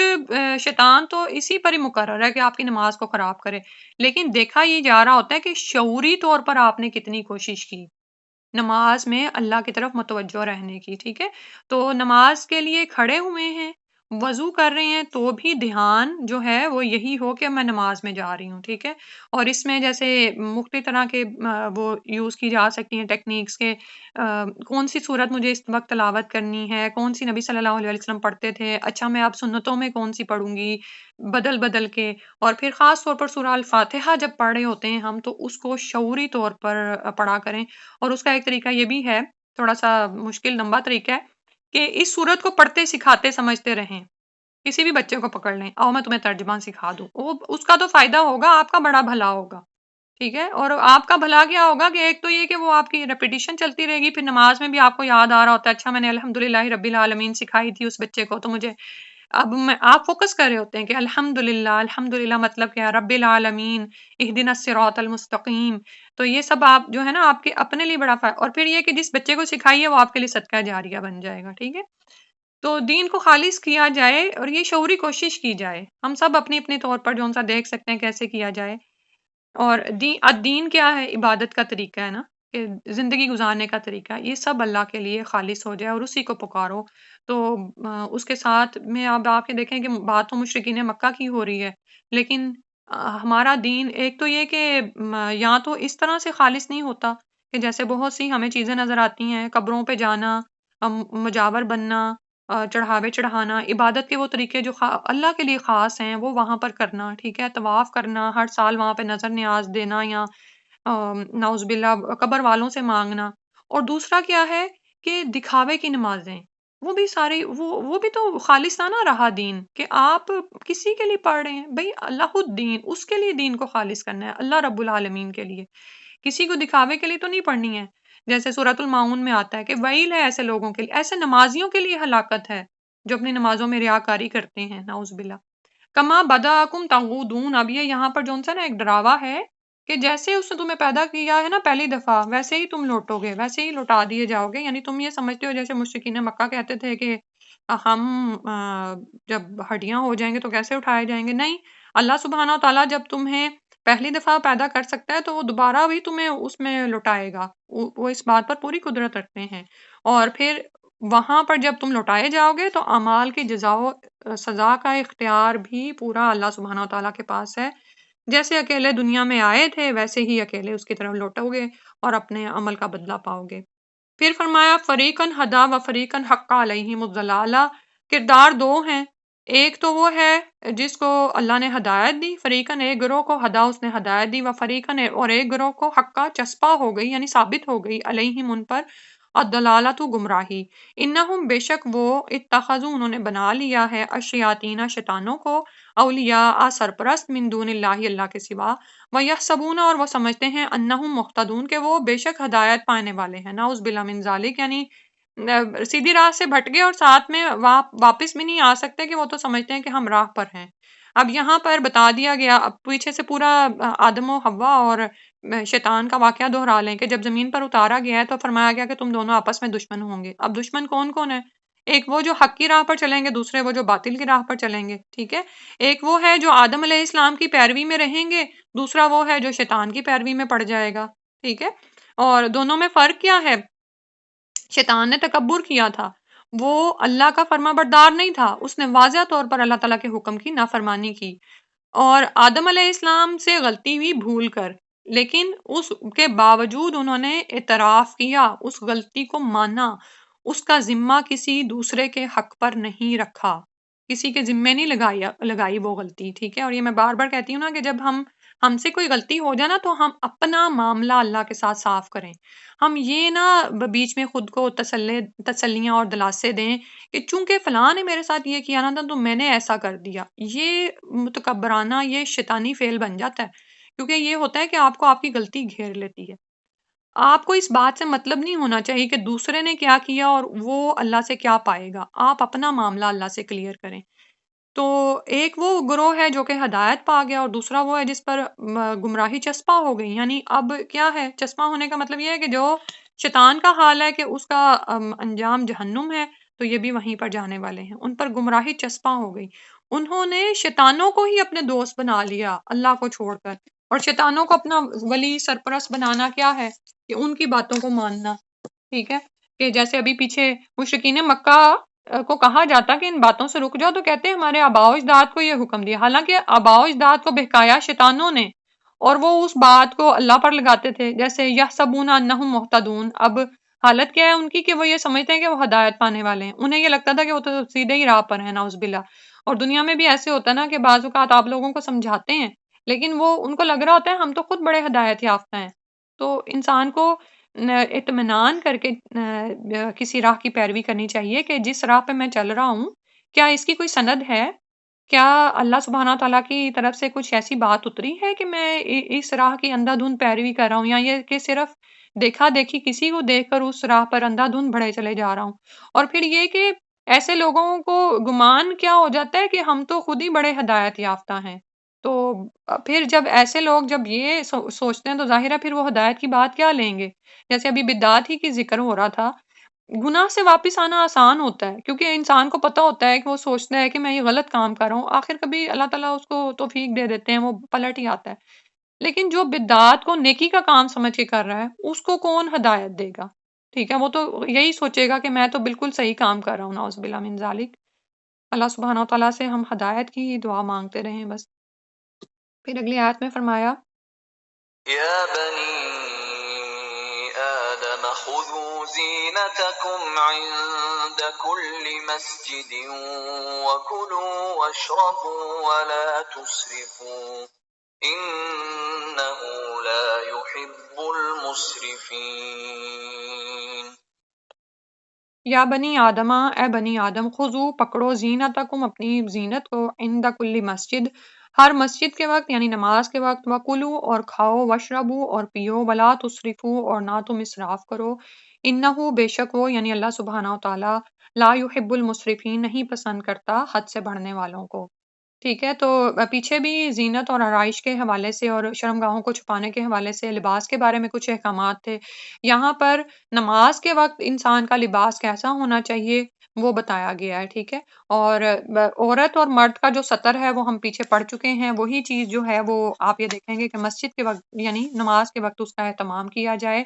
شیطان تو اسی پر ہی مقرر ہے کہ آپ کی نماز کو خراب کرے، لیکن دیکھا یہ جا رہا ہوتا ہے کہ شعوری طور پر آپ نے کتنی کوشش کی نماز میں اللہ کی طرف متوجہ رہنے کی، ٹھیک ہے؟ تو نماز کے لیے کھڑے ہوئے ہیں، وضو کر رہے ہیں تو بھی دھیان جو ہے وہ یہی ہو کہ میں نماز میں جا رہی ہوں، ٹھیک ہے؟ اور اس میں جیسے مختلف طرح کے وہ یوز کی جا سکتی ہیں ٹیکنیکس کے کون سی صورت مجھے اس وقت تلاوت کرنی ہے، کون سی نبی صلی اللہ علیہ وسلم پڑھتے تھے، اچھا میں اب سنتوں میں کون سی پڑھوں گی، بدل بدل کے۔ اور پھر خاص طور پر سورہ الفاتحہ جب پڑھ رہے ہوتے ہیں ہم تو اس کو شعوری طور پر پڑھا کریں۔ اور اس کا ایک طریقہ یہ بھی ہے، تھوڑا سا مشکل لمبا طریقہ ہے، کہ اس سورت کو پڑھتے سکھاتے سمجھتے رہیں۔ کسی بھی بچے کو پکڑ لیں، آؤ میں تمہیں ترجمہ سکھا دوں، وہ اس کا تو فائدہ ہوگا، آپ کا بڑا بھلا ہوگا، ٹھیک ہے؟ اور آپ کا بھلا کیا ہوگا کہ ایک تو یہ کہ وہ آپ کی ریپیٹیشن چلتی رہے گی، پھر نماز میں بھی آپ کو یاد آ رہا ہوتا ہے، اچھا میں نے الحمدللہ رب العالمین سکھائی تھی اس بچے کو، تو مجھے اب آپ فوکس کر رہے ہوتے ہیں کہ الحمدللہ، الحمدللہ مطلب کیا؟ رب العالمین، اہدنا الصراط المستقیم۔ تو یہ سب آپ جو ہے نا آپ کے اپنے لیے بڑا فائدہ، اور پھر یہ کہ جس بچے کو سکھائیے وہ آپ کے لیے صدقہ جاریہ بن جائے گا، ٹھیک ہے؟ تو دین کو خالص کیا جائے اور یہ شعوری کوشش کی جائے، ہم سب اپنے اپنے طور پر جو سا دیکھ سکتے ہیں کیسے کیا جائے۔ اور الدین کیا ہے؟ عبادت کا طریقہ ہے نا، کہ زندگی گزارنے کا طریقہ ہے، یہ سب اللہ کے لیے خالص ہو جائے اور اسی کو پکارو۔ تو اس کے ساتھ میں اب آپ کے دیکھیں کہ بات تو مشرکین مکہ کی ہو رہی ہے، لیکن ہمارا دین ایک تو یہ کہ یا تو اس طرح سے خالص نہیں ہوتا کہ جیسے بہت سی ہمیں چیزیں نظر آتی ہیں، قبروں پہ جانا، مجاور بننا، چڑھاوے چڑھانا، عبادت کے وہ طریقے جو اللہ کے لیے خاص ہیں وہ وہاں پر کرنا، ٹھیک ہے؟ طواف کرنا، ہر سال وہاں پہ نظر نیاز دینا، یا نعوذ باللہ قبر والوں سے مانگنا۔ اور دوسرا کیا ہے کہ دکھاوے کی نمازیں، وہ بھی ساری وہ بھی تو خالصانہ رہا دین، کہ آپ کسی کے لیے پڑھ رہے ہیں، بھئی اللہ الدین، اس کے لیے دین کو خالص کرنا ہے، اللہ رب العالمین کے لیے، کسی کو دکھاوے کے لیے تو نہیں پڑھنی ہے۔ جیسے سورۃ الماؤن میں آتا ہے کہ ویل ہے ایسے لوگوں کے لیے، ایسے نمازیوں کے لیے ہلاکت ہے جو اپنی نمازوں میں ریاکاری کرتے ہیں، نعوذ باللہ۔ کما بداکم تعودون، اب یہ یہاں پر جون سا نا ایک ڈراوا ہے کہ جیسے اس نے تمہیں پیدا کیا ہے نا پہلی دفعہ، ویسے ہی تم لوٹو گے، ویسے ہی لوٹا دیے جاؤ گے۔ یعنی تم یہ سمجھتے ہو جیسے مشرکین مکہ کہتے تھے کہ ہم جب ہڈیاں ہو جائیں گے تو کیسے اٹھائے جائیں گے؟ نہیں، اللہ سبحانہ و تعالیٰ جب تمہیں پہلی دفعہ پیدا کر سکتا ہے تو وہ دوبارہ بھی تمہیں اس میں لوٹائے گا، وہ اس بات پر پوری قدرت رکھتے ہیں۔ اور پھر وہاں پر جب تم لوٹائے جاؤ گے تو اعمال کی جزا و سزا کا اختیار بھی پورا اللہ سبحانہ و تعالیٰ کے پاس ہے۔ جیسے اکیلے دنیا میں آئے تھے ویسے ہی اکیلے اس کی طرف لوٹو گے اور اپنے عمل کا بدلہ پاؤ گے۔ پھر فرمایا فریقن ہدا و فریقن حق علیہم الضلالہ، کردار دو ہیں، ایک تو وہ ہے جس کو اللہ نے ہدایت دی، فریقن ایک گروہ کو ہدا اس نے ہدایت دی، و فریقن اور ایک گروہ کو حقہ چسپا ہو گئی یعنی ثابت ہو گئی، علیہم ان پر، الضلالۃ گمراہی، انہم بے شک وہ، اتخذوا انہوں نے بنا لیا ہے، الشیاطین شیطانوں کو، اولیاء سرپرست، من دون اللہ اللہ کے سوا، وَيَحْسَبُونَ اور وہ سمجھتے ہیں، انہم مہتدون کہ وہ بے شک ہدایت پانے والے ہیں، نعوذ باللہ من ذالک، یعنی سیدھی راہ سے بھٹ گئے اور ساتھ میں واپس بھی نہیں آ سکتے کہ وہ تو سمجھتے ہیں کہ ہم راہ پر ہیں۔ اب یہاں پر بتا دیا گیا، اب پیچھے سے پورا آدم و حوا اور شیطان کا واقعہ دہرا لیں کہ جب زمین پر اتارا گیا ہے تو فرمایا گیا کہ تم دونوں آپس میں دشمن ہوں گے۔ اب دشمن کون کون ہے؟ ایک وہ جو حق کی راہ پر چلیں گے، دوسرے وہ جو باطل کی راہ پر چلیں گے، ٹھیک ہے؟ ایک وہ ہے جو آدم علیہ السلام کی پیروی میں رہیں گے، دوسرا وہ ہے جو شیطان کی پیروی میں پڑ جائے گا، ٹھیک ہے؟ اور دونوں میں فرق کیا ہے؟ شیطان نے تکبر کیا تھا، وہ اللہ کا فرما بردار نہیں تھا، اس نے واضح طور پر اللہ تعالیٰ کے حکم کی نافرمانی کی۔ اور آدم علیہ السلام سے غلطی ہوئی بھول کر، لیکن اس کے باوجود انہوں نے اعتراف کیا، اس غلطی کو مانا، اس کا ذمہ کسی دوسرے کے حق پر نہیں رکھا، کسی کے ذمے نہیں لگائی وہ غلطی، ٹھیک ہے۔ اور یہ میں بار بار کہتی ہوں نا کہ جب ہم سے کوئی غلطی ہو جائے نا تو ہم اپنا معاملہ اللہ کے ساتھ صاف کریں، ہم یہ نہ بیچ میں خود کو تسلیاں اور دلاسے دیں کہ چونکہ فلاں نے میرے ساتھ یہ کیا نا تو میں نے ایسا کر دیا، یہ متکبرانہ، یہ شیطانی فعل بن جاتا ہے، کیونکہ یہ ہوتا ہے کہ آپ کو آپ کی غلطی گھیر لیتی ہے۔ آپ کو اس بات سے مطلب نہیں ہونا چاہیے کہ دوسرے نے کیا کیا اور وہ اللہ سے کیا پائے گا، آپ اپنا معاملہ اللہ سے کلیئر کریں۔ تو ایک وہ گروہ ہے جو کہ ہدایت پا گیا اور دوسرا وہ ہے جس پر گمراہی چسپاں ہو گئی، یعنی اب کیا ہے، چسپاں ہونے کا مطلب یہ ہے کہ جو شیطان کا حال ہے کہ اس کا انجام جہنم ہے، تو یہ بھی وہیں پر جانے والے ہیں، ان پر گمراہی چسپاں ہو گئی، انہوں نے شیطانوں کو ہی اپنے دوست بنا لیا اللہ کو چھوڑ کر، اور شیطانوں کو اپنا ولی سرپرست بنانا کیا ہے کہ ان کی باتوں کو ماننا، ٹھیک ہے۔ کہ جیسے ابھی پیچھے مشرکین مکہ کو کہا جاتا کہ ان باتوں سے رک جاؤ، تو کہتے ہیں ہمارے آباء و اجداد کو یہ حکم دیا، حالانکہ آباء و اجداد کو بہکایا شیطانوں نے، اور وہ اس بات کو اللہ پر لگاتے تھے، جیسے یحسبون انہم مہتدون، اب حالت کیا ہے ان کی کہ وہ یہ سمجھتے ہیں کہ وہ ہدایت پانے والے ہیں، انہیں یہ لگتا تھا کہ وہ تو سیدھے ہی راہ پر ہیں، نعوذ باللہ۔ اور دنیا میں بھی ایسے ہوتا ہے نا کہ بعض اوقات آپ لوگوں کو سمجھاتے ہیں لیکن وہ ان کو لگ رہا ہوتا ہے ہم تو خود بڑے ہدایت یافتہ ہیں۔ تو انسان کو اطمینان کر کے کسی راہ کی پیروی کرنی چاہیے کہ جس راہ پہ میں چل رہا ہوں کیا اس کی کوئی سند ہے، کیا اللہ سبحانہ تعالیٰ کی طرف سے کچھ ایسی بات اتری ہے کہ میں اس راہ کی اندھا دھند پیروی کر رہا ہوں، یا یہ کہ صرف دیکھا دیکھی کسی کو دیکھ کر اس راہ پر اندھا دھند بڑھے چلے جا رہا ہوں۔ اور پھر یہ کہ ایسے لوگوں کو گمان کیا ہو جاتا ہے کہ ہم تو خود ہی بڑے ہدایت یافتہ ہیں، تو پھر جب ایسے لوگ جب یہ سوچتے ہیں تو ظاہر ہے پھر وہ ہدایت کی بات کیا لیں گے۔ جیسے ابھی بدعات ہی کی ذکر ہو رہا تھا، گناہ سے واپس آنا آسان ہوتا ہے کیونکہ انسان کو پتا ہوتا ہے کہ وہ سوچتا ہے کہ میں یہ غلط کام کر رہا ہوں، آخر کبھی اللہ تعالیٰ اس کو توفیق دے دیتے ہیں، وہ پلٹ ہی آتا ہے۔ لیکن جو بدعات کو نیکی کا کام سمجھ کے کر رہا ہے اس کو کون ہدایت دے گا، ٹھیک ہے، وہ تو یہی سوچے گا کہ میں تو بالکل صحیح کام کر رہا ہوں، نعوذ باللہ من ذالک۔ اللہ سبحانہ تعالیٰ سے ہم ہدایت کی دعا مانگتے رہیں بس۔ پھر اگلی آیت میں فرمایا يا بني آدم خذوا زينتكم عند كل مسجد وكلوا واشربوا ولا تسرفوا إنه لا يحب المسرفين۔ یا بنی آدمہ، اے بنی آدم، خذو پکڑو، زینتکم اپنی زینت کو، عند کل مسجد ہر مسجد کے وقت یعنی نماز کے وقت، وکلو اور کھاؤ، وشربو اور پیو، ولا تسرفو اور نہ تم اسراف کرو، انہو بے شک وہ یعنی اللہ سبحانہ وتعالی، لا یحب المسرفین نہیں پسند کرتا حد سے بڑھنے والوں کو، ٹھیک ہے۔ تو پیچھے بھی زینت اور آرائش کے حوالے سے اور شرمگاہوں کو چھپانے کے حوالے سے لباس کے بارے میں کچھ احکامات تھے، یہاں پر نماز کے وقت انسان کا لباس کیسا ہونا چاہیے وہ بتایا گیا ہے، ٹھیک ہے۔ اور عورت اور مرد کا جو سطر ہے وہ ہم پیچھے پڑھ چکے ہیں، وہی چیز جو ہے وہ آپ یہ دیکھیں گے کہ مسجد کے وقت یعنی نماز کے وقت اس کا اہتمام کیا جائے۔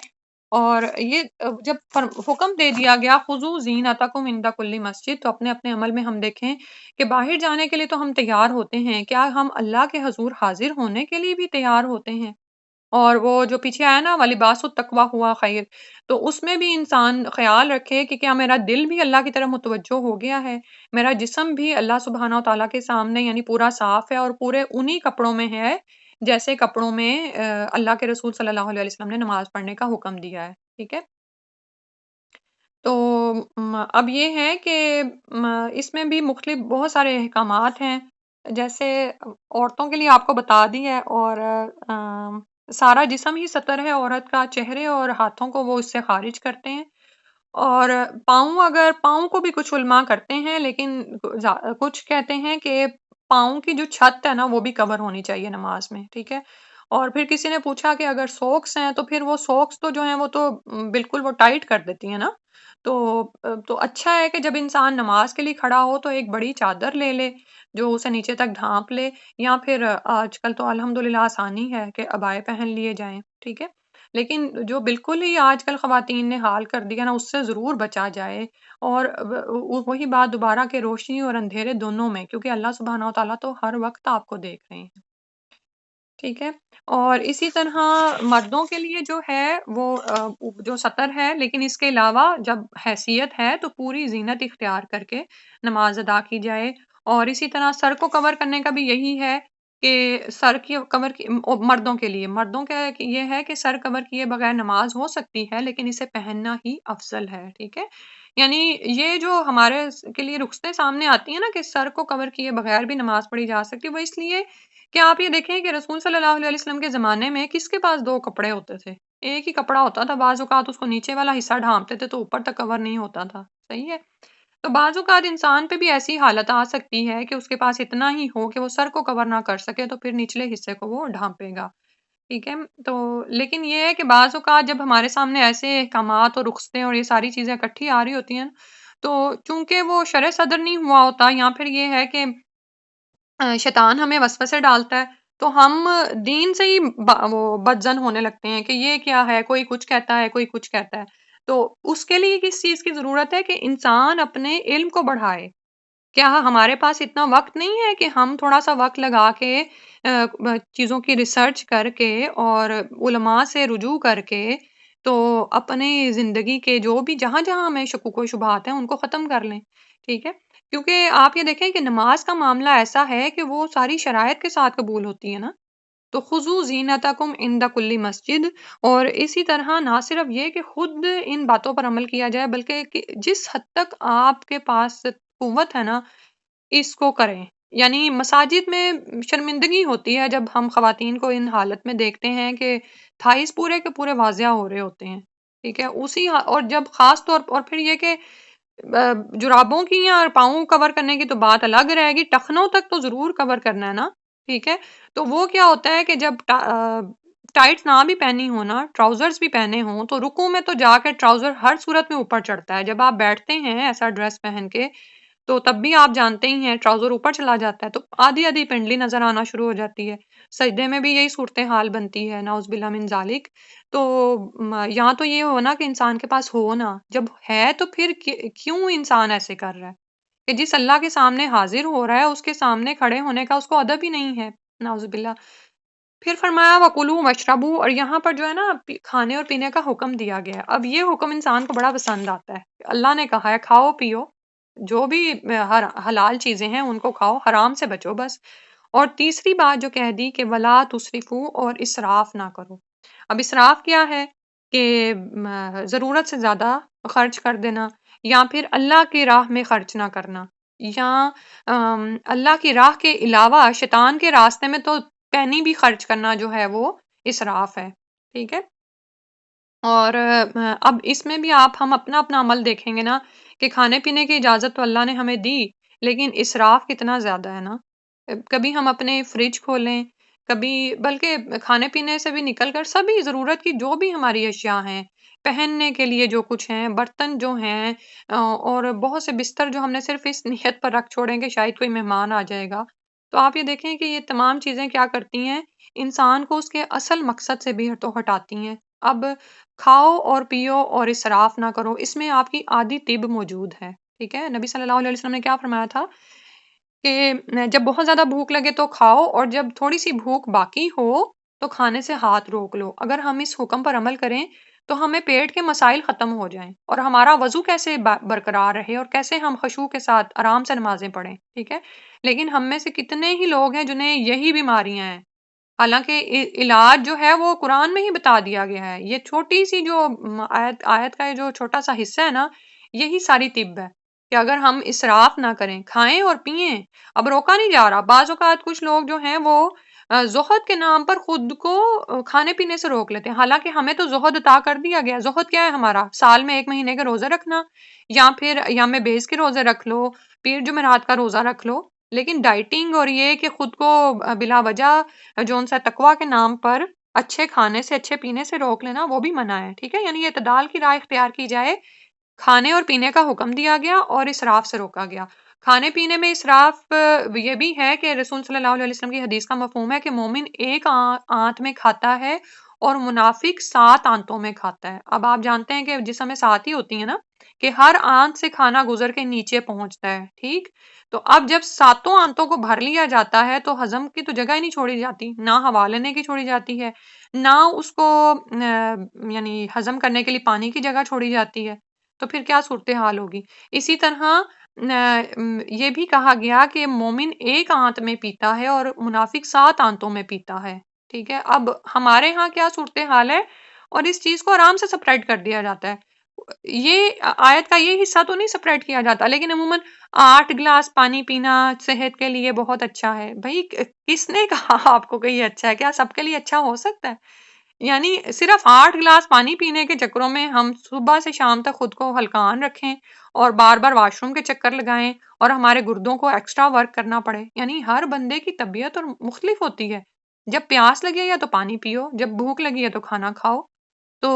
اور یہ جب حکم دے دیا گیا خذو زینتکم عند کل مسجد، تو اپنے اپنے عمل میں ہم دیکھیں کہ باہر جانے کے لیے تو ہم تیار ہوتے ہیں، کیا ہم اللہ کے حضور حاضر ہونے کے لیے بھی تیار ہوتے ہیں؟ اور وہ جو پیچھے آیا نا وَلِبَاسُ التَّقْوَىٰ ہوا خیر، تو اس میں بھی انسان خیال رکھے کہ کیا میرا دل بھی اللہ کی طرف متوجہ ہو گیا ہے، میرا جسم بھی اللہ سبحانہ وتعالیٰ کے سامنے یعنی پورا صاف ہے اور پورے انہی کپڑوں میں ہے جیسے کپڑوں میں اللہ کے رسول صلی اللہ علیہ وسلم نے نماز پڑھنے کا حکم دیا ہے، ٹھیک ہے۔ تو اب یہ ہے کہ اس میں بھی مختلف بہت سارے احکامات ہیں، جیسے عورتوں کے لیے آپ کو بتا دی ہے، اور سارا جسم ہی ستر ہے عورت کا، چہرے اور ہاتھوں کو وہ اس سے خارج کرتے ہیں، اور پاؤں کو بھی کچھ علماء کرتے ہیں لیکن کچھ کہتے ہیں کہ پاؤں کی جو چھت ہے نا وہ بھی کور ہونی چاہیے نماز میں، ٹھیک ہے۔ اور پھر کسی نے پوچھا کہ اگر سوکس ہیں تو پھر وہ سوکس تو جو ہیں وہ تو بالکل وہ ٹائٹ کر دیتی ہیں نا، تو اچھا ہے کہ جب انسان نماز کے لیے کھڑا ہو تو ایک بڑی چادر لے لے جو اسے نیچے تک ڈھانپ لے، یا پھر آج کل تو الحمدللہ آسانی ہے کہ عبائے پہن لیے جائیں، ٹھیک ہے۔ لیکن جو بالکل ہی آج کل خواتین نے حال کر دیا نا، اس سے ضرور بچا جائے، اور وہی بات دوبارہ کہ روشنی اور اندھیرے دونوں میں، کیونکہ اللہ سبحانہ و تعالیٰ تو ہر وقت آپ کو دیکھ رہے ہیں، ٹھیک ہے؟ اور اسی طرح مردوں کے لیے جو ہے وہ جو سطر ہے، لیکن اس کے علاوہ جب حیثیت ہے تو پوری زینت اختیار کر کے نماز ادا کی جائے، اور اسی طرح سر کو کور کرنے کا بھی یہی ہے کہ سر کی کور کی مردوں کے لیے، مردوں کا یہ ہے کہ سر کور کیے بغیر نماز ہو سکتی ہے، لیکن اسے پہننا ہی افضل ہے، ٹھیک ہے؟ یعنی یہ جو ہمارے کے لیے رخصتیں سامنے آتی ہیں نا کہ سر کو کور کیے بغیر بھی نماز پڑھی جا سکتی ہے، وہ اس لیے کہ آپ یہ دیکھیں کہ رسول صلی اللہ علیہ وسلم کے زمانے میں کس کے پاس دو کپڑے ہوتے تھے؟ ایک ہی کپڑا ہوتا تھا، بعض اوقات اس کو نیچے والا حصہ ڈھانپتے تھے تو اوپر تک کور نہیں ہوتا تھا، صحیح ہے؟ تو بعض اوقات انسان پہ بھی ایسی حالت آ سکتی ہے کہ اس کے پاس اتنا ہی ہو کہ وہ سر کو کور نہ کر سکے، تو پھر نچلے حصے کو وہ ڈھانپے گا، ٹھیک ہے؟ تو لیکن یہ ہے کہ بعض اوقات جب ہمارے سامنے ایسے احکامات اور رخصتیں اور یہ ساری چیزیں اکٹھی آ رہی ہوتی ہیں، تو چونکہ وہ شرع صدر نہیں ہوا ہوتا، یا پھر یہ ہے کہ شیطان ہمیں وسوسے ڈالتا ہے، تو ہم دین سے ہی وہ بدظن ہونے لگتے ہیں کہ یہ کیا ہے، کوئی کچھ کہتا ہے، کوئی کچھ کہتا ہے۔ تو اس کے لیے کس چیز کی ضرورت ہے کہ انسان اپنے علم کو بڑھائے۔ کیا ہمارے پاس اتنا وقت نہیں ہے کہ ہم تھوڑا سا وقت لگا کے چیزوں کی ریسرچ کر کے اور علماء سے رجوع کر کے تو اپنی زندگی کے جو بھی جہاں جہاں ہمیں شکوک و شبہات ہیں ان کو ختم کر لیں، ٹھیک ہے؟ کیونکہ آپ یہ دیکھیں کہ نماز کا معاملہ ایسا ہے کہ وہ ساری شرائط کے ساتھ قبول ہوتی ہے نا، تو خُذُوا زینتکم عند کل مسجد، اور اسی طرح نہ صرف یہ کہ خود ان باتوں پر عمل کیا جائے، بلکہ کہ جس حد تک آپ کے پاس قوت ہے نا، اس کو کریں۔ یعنی مساجد میں شرمندگی ہوتی ہے جب ہم خواتین کو ان حالت میں دیکھتے ہیں کہ تھائیز پورے کے پورے واضح ہو رہے ہوتے ہیں، ٹھیک ہے؟ اور جب خاص طور پر اور پھر یہ کہ جرابوں کی یا پاؤں کور کرنے کی تو بات الگ رہے گی، ٹخنوں تک تو ضرور کور کرنا ہے نا، ٹھیک ہے؟ تو وہ کیا ہوتا ہے کہ جب ٹائٹس نہ بھی پہنی ہو نا، ٹراؤزرز بھی پہنے ہوں، تو رکوع میں تو جا کے ٹراؤزر ہر صورت میں اوپر چڑھتا ہے۔ جب آپ بیٹھتے ہیں ایسا ڈریس پہن کے تو تب بھی آپ جانتے ہی ہیں ٹراؤزر اوپر چلا جاتا ہے تو آدھی آدھی پنڈلی نظر آنا شروع ہو جاتی ہے۔ سجدے میں بھی یہی صورتحال بنتی ہے، نعوذ باللہ من ذالک۔ تو یہاں تو یہ ہو نا کہ انسان کے پاس ہو نا، جب ہے تو پھر کیوں انسان ایسے کر رہا ہے کہ جس اللہ کے سامنے حاضر ہو رہا ہے اس کے سامنے کھڑے ہونے کا اس کو ادب ہی نہیں ہے، نعوذ باللہ۔ پھر فرمایا وَكُلُوا وَاشْرَبُوا، اور یہاں پر جو ہے نا کھانے اور پینے کا حکم دیا گیا ہے۔ اب یہ حکم انسان کو بڑا پسند آتا ہے، اللہ نے کہا ہے کھاؤ پیو، جو بھی حلال چیزیں ہیں ان کو کھاؤ، حرام سے بچو بس۔ اور تیسری بات جو کہہ دی کہ وَلَا تُسْرِفُوا، اور اسراف نہ کرو۔ اب اسراف کیا ہے کہ ضرورت سے زیادہ خرچ کر دینا، یا پھر اللہ کی راہ میں خرچ نہ کرنا، یا اللہ کی راہ کے علاوہ شیطان کے راستے میں تو پینی بھی خرچ کرنا جو ہے وہ اسراف ہے، ٹھیک ہے؟ اور اب اس میں بھی ہم اپنا اپنا عمل دیکھیں گے نا کہ کھانے پینے کی اجازت تو اللہ نے ہمیں دی، لیکن اسراف کتنا زیادہ ہے نا۔ کبھی ہم اپنے فریج کھولیں، کبھی بلکہ کھانے پینے سے بھی نکل کر سبھی ضرورت کی جو بھی ہماری اشیاء ہیں، پہننے کے لیے جو کچھ ہیں، برتن جو ہیں، اور بہت سے بستر جو ہم نے صرف اس نیت پر رکھ چھوڑیں کہ شاید کوئی مہمان آ جائے گا۔ تو آپ یہ دیکھیں کہ یہ تمام چیزیں کیا کرتی ہیں، انسان کو اس کے اصل مقصد سے بھی تو ہٹاتی ہیں۔ اب کھاؤ اور پیو اور اسراف نہ کرو، اس میں آپ کی آدھی طب موجود ہے، ٹھیک ہے؟ نبی صلی اللہ علیہ وسلم نے کیا فرمایا تھا کہ جب بہت زیادہ بھوک لگے تو کھاؤ، اور جب تھوڑی سی بھوک باقی ہو تو کھانے سے ہاتھ روک لو۔ اگر ہم اس حکم پر عمل کریں تو ہمیں پیٹ کے مسائل ختم ہو جائیں، اور ہمارا وضو کیسے برقرار رہے، اور کیسے ہم خشوع کے ساتھ آرام سے نمازیں پڑھیں، ٹھیک ہے؟ لیکن ہم میں سے کتنے ہی لوگ ہیں جنہیں یہی بیماریاں ہیں، حالانکہ علاج جو ہے وہ قرآن میں ہی بتا دیا گیا ہے۔ یہ چھوٹی سی جو آیت کا یہ جو چھوٹا سا حصہ ہے نا، یہی ساری طب ہے کہ اگر ہم اسراف نہ کریں، کھائیں اور پیئیں۔ اب روکا نہیں جا رہا، بعض اوقات کچھ لوگ جو ہیں وہ زہد کے نام پر خود کو کھانے پینے سے روک لیتے ہیں، حالانکہ ہمیں تو زہد عطا کر دیا گیا۔ زہد کیا ہے ہمارا؟ سال میں 1 مہینے کے روزے رکھنا، یا پھر ایام بیس کے روزے رکھ لو، پیر جمعرات کا روزہ رکھ لو۔ لیکن ڈائٹنگ اور یہ کہ خود کو بلا وجہ جو ان سے تقوی کے نام پر اچھے کھانے سے اچھے پینے سے روک لینا، وہ بھی منع ہے، ٹھیک ہے؟ یعنی اعتدال کی راہ اختیار کی جائے، کھانے اور پینے کا حکم دیا گیا اور اسراف سے روکا گیا۔ کھانے پینے میں اسراف یہ بھی ہے کہ رسول صلی اللہ علیہ وسلم کی حدیث کا مفہوم ہے کہ مومن ایک آنت میں کھاتا ہے اور منافق 7 آنتوں میں کھاتا ہے۔ اب آپ جانتے ہیں کہ جسم میں 7 ہی ہوتی ہیں نا، کہ ہر آنت سے کھانا گزر کے نیچے پہنچتا ہے، ٹھیک؟ تو اب جب 7 آنتوں کو بھر لیا جاتا ہے تو ہضم کی تو جگہ ہی نہیں چھوڑی جاتی، نہ ہوا لینے کی چھوڑی جاتی ہے، نہ اس کو یعنی ہضم کرنے کے لیے پانی کی جگہ چھوڑی جاتی ہے، تو پھر کیا صورتحال ہوگی؟ اسی طرح یہ بھی کہا گیا کہ مومن 1 آنت میں پیتا ہے اور منافق 7 آنتوں میں پیتا ہے، ٹھیک ہے؟ اب ہمارے ہاں کیا صورتحال ہے اور اس چیز کو آرام سے سپریٹ کر دیا جاتا ہے۔ یہ آیت کا یہ حصہ تو نہیں سپریٹ کیا جاتا، لیکن عموماً 8 گلاس پانی پینا صحت کے لیے بہت اچھا ہے۔ بھائی کس نے کہا آپ کو کہ یہ اچھا ہے؟ کیا سب کے لیے اچھا ہو سکتا ہے؟ یعنی صرف 8 گلاس پانی پینے کے چکروں میں ہم صبح سے شام تک خود کو ہلکان رکھیں اور بار بار واش روم کے چکر لگائیں اور ہمارے گردوں کو ایکسٹرا ورک کرنا پڑے۔ یعنی ہر بندے کی طبیعت اور مختلف ہوتی ہے، جب پیاس لگے یا تو پانی پیو، جب بھوک لگی ہے تو کھانا کھاؤ۔ تو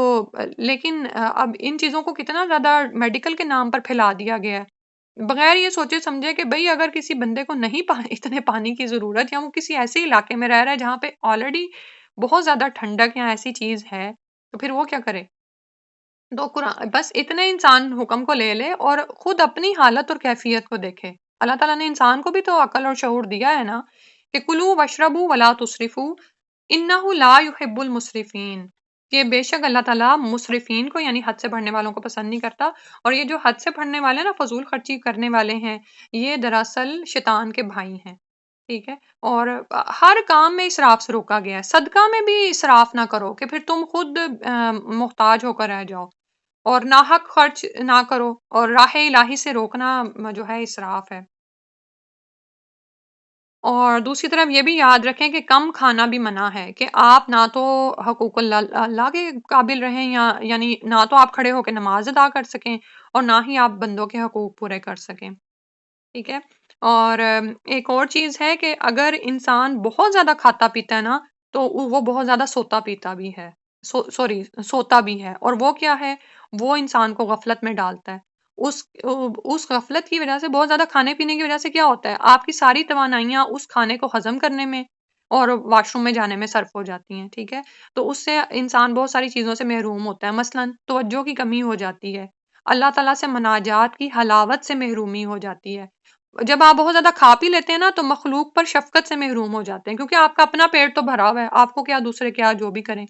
لیکن اب ان چیزوں کو کتنا زیادہ میڈیکل کے نام پر پھیلا دیا گیا ہے، بغیر یہ سوچے سمجھے کہ بھئی اگر کسی بندے کو نہیں اتنے پانی کی ضرورت، یا وہ کسی ایسے علاقے میں رہ رہا ہے جہاں پہ آلریڈی بہت زیادہ ٹھنڈک یا ایسی چیز ہے، تو پھر وہ کیا کرے؟ تو قرآن بس اتنے انسان حکم کو لے لے اور خود اپنی حالت اور کیفیت کو دیکھے۔ اللہ تعالیٰ نے انسان کو بھی تو عقل اور شعور دیا ہے نا، کہ کلو وشربو ولا تسرفو انہ لا یحب المسرفین، کہ بے شک اللہ تعالیٰ مسرفین کو یعنی حد سے بڑھنے والوں کو پسند نہیں کرتا، اور یہ جو حد سے بڑھنے والے نا، فضول خرچی کرنے والے ہیں، یہ دراصل شیطان کے بھائی ہیں، ٹھیک ہے؟ اور ہر کام میں اسراف سے روکا گیا ہے۔ صدقہ میں بھی اسراف نہ کرو کہ پھر تم خود محتاج ہو کر رہ جاؤ، اور ناحق خرچ نہ کرو، اور راہ الہی سے روکنا جو ہے اسراف ہے۔ اور دوسری طرف یہ بھی یاد رکھیں کہ کم کھانا بھی منع ہے، کہ آپ نہ تو حقوق اللہ کے قابل رہیں، یا یعنی نہ تو آپ کھڑے ہو کے نماز ادا کر سکیں اور نہ ہی آپ بندوں کے حقوق پورے کر سکیں، ٹھیک ہے؟ اور ایک اور چیز ہے کہ اگر انسان بہت زیادہ کھاتا پیتا ہے نا، تو وہ بہت زیادہ سوتا پیتا بھی ہے، سوتا بھی ہے، اور وہ کیا ہے؟ وہ انسان کو غفلت میں ڈالتا ہے۔ اس اس غفلت کی وجہ سے، بہت زیادہ کھانے پینے کی وجہ سے کیا ہوتا ہے؟ آپ کی ساری توانائیاں اس کھانے کو ہضم کرنے میں اور واش روم میں جانے میں صرف ہو جاتی ہیں، ٹھیک ہے؟ تو اس سے انسان بہت ساری چیزوں سے محروم ہوتا ہے، مثلاً توجہ کی کمی ہو جاتی ہے، اللہ تعالیٰ سے مناجات کی حلاوت سے محرومی ہو جاتی ہے۔ جب آپ بہت زیادہ کھا پی لیتے ہیں نا، تو مخلوق پر شفقت سے محروم ہو جاتے ہیں، کیونکہ آپ کا اپنا پیٹ تو بھرا ہوا ہے، آپ کو کیا دوسرے کیا جو بھی کریں۔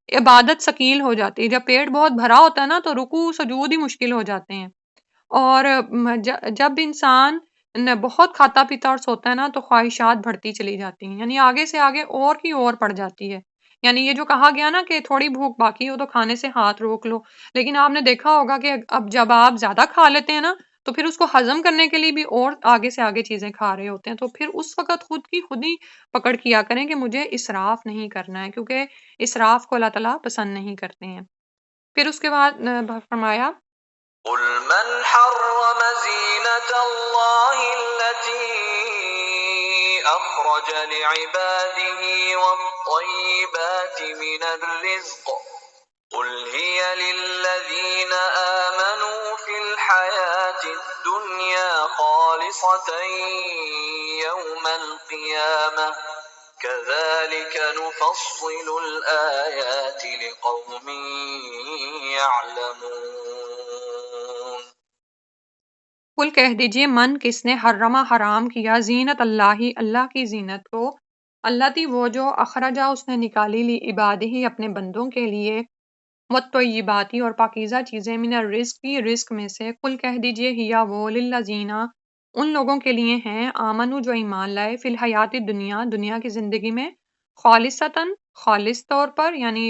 عبادت ثقیل ہو جاتی ہے، جب پیٹ بہت بھرا ہوتا ہے نا، تو رکوع سجود ہی مشکل ہو جاتے ہیں۔ اور جب انسان بہت کھاتا پیتا اور سوتا ہے نا، تو خواہشات بڑھتی چلی جاتی ہیں، یعنی آگے سے آگے اور کی اور پڑ جاتی ہے۔ یعنی یہ جو کہا گیا نا کہ تھوڑی بھوک باقی ہو تو کھانے سے ہاتھ روک لو، لیکن آپ نے دیکھا ہوگا کہ اب جب آپ زیادہ کھا لیتے ہیں نا، تو پھر اس کو ہضم کرنے کے لیے بھی اور آگے سے آگے چیزیں کھا رہے ہوتے ہیں، تو پھر اس وقت خود کی خود ہی پکڑ کیا کریں کہ مجھے اسراف نہیں کرنا ہے، کیونکہ اسراف کو اللہ تعالیٰ پسند نہیں کرتے ہیں۔ پھر اس کے بعد فرمایا قل من حرم زینة اللہ التي أخرج لعباده والطيبات من الرزق قل هي للذين آمنوا في الحياة الدنيا خالصة يوم القيامة كذلك نفصل الآيات لقوم يعلمون۔ قل کہہ دیجئے، من کس نے، حرما حرام کیا، زینت اللہ اللہ کی زینت کو، اللہ تی وہ جو اخرجا اس نے نکالی، لی عبادی اپنے بندوں کے لیے، والطیباتی اور پاکیزہ چیزیں، من الرزق کی رزق میں سے، قل کہہ دیجئے، ہیا وہ، للذین ان لوگوں کے لیے ہیں، آمنو جو ایمان لائے، فی الحیات دنیا دنیا کی زندگی میں، خالصتاً خالص طور پر، یعنی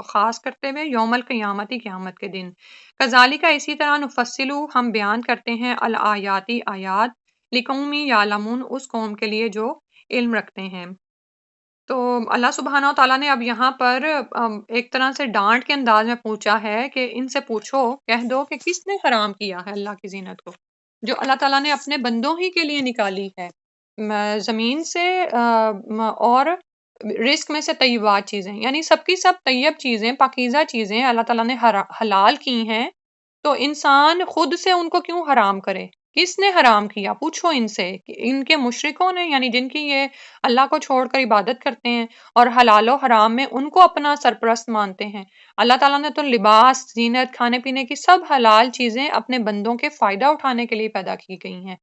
خاص کرتے ہوئے، یوم القیامتی قیامت کے دن، کذالک اسی طرح، نفصلو ہم بیان کرتے ہیں، الآیاتی آیات، لقومی یعلمون اس قوم کے لیے جو علم رکھتے ہیں۔ تو اللہ سبحانہ و تعالیٰ نے اب یہاں پر ایک طرح سے ڈانٹ کے انداز میں پوچھا ہے کہ ان سے پوچھو، کہہ دو کہ کس نے حرام کیا ہے اللہ کی زینت کو، جو اللہ تعالیٰ نے اپنے بندوں ہی کے لیے نکالی ہے، زمین سے اور رزق میں سے طیبات چیزیں، یعنی سب کی سب طیب چیزیں، پاکیزہ چیزیں اللہ تعالیٰ نے حلال کی ہیں، تو انسان خود سے ان کو کیوں حرام کرے؟ کس نے حرام کیا؟ پوچھو ان سے کہ ان کے مشرکوں نے، یعنی جن کی یہ اللہ کو چھوڑ کر عبادت کرتے ہیں اور حلال و حرام میں ان کو اپنا سرپرست مانتے ہیں۔ اللہ تعالیٰ نے تو لباس، زینت، کھانے پینے کی سب حلال چیزیں اپنے بندوں کے فائدہ اٹھانے کے لیے پیدا کی گئی ہیں۔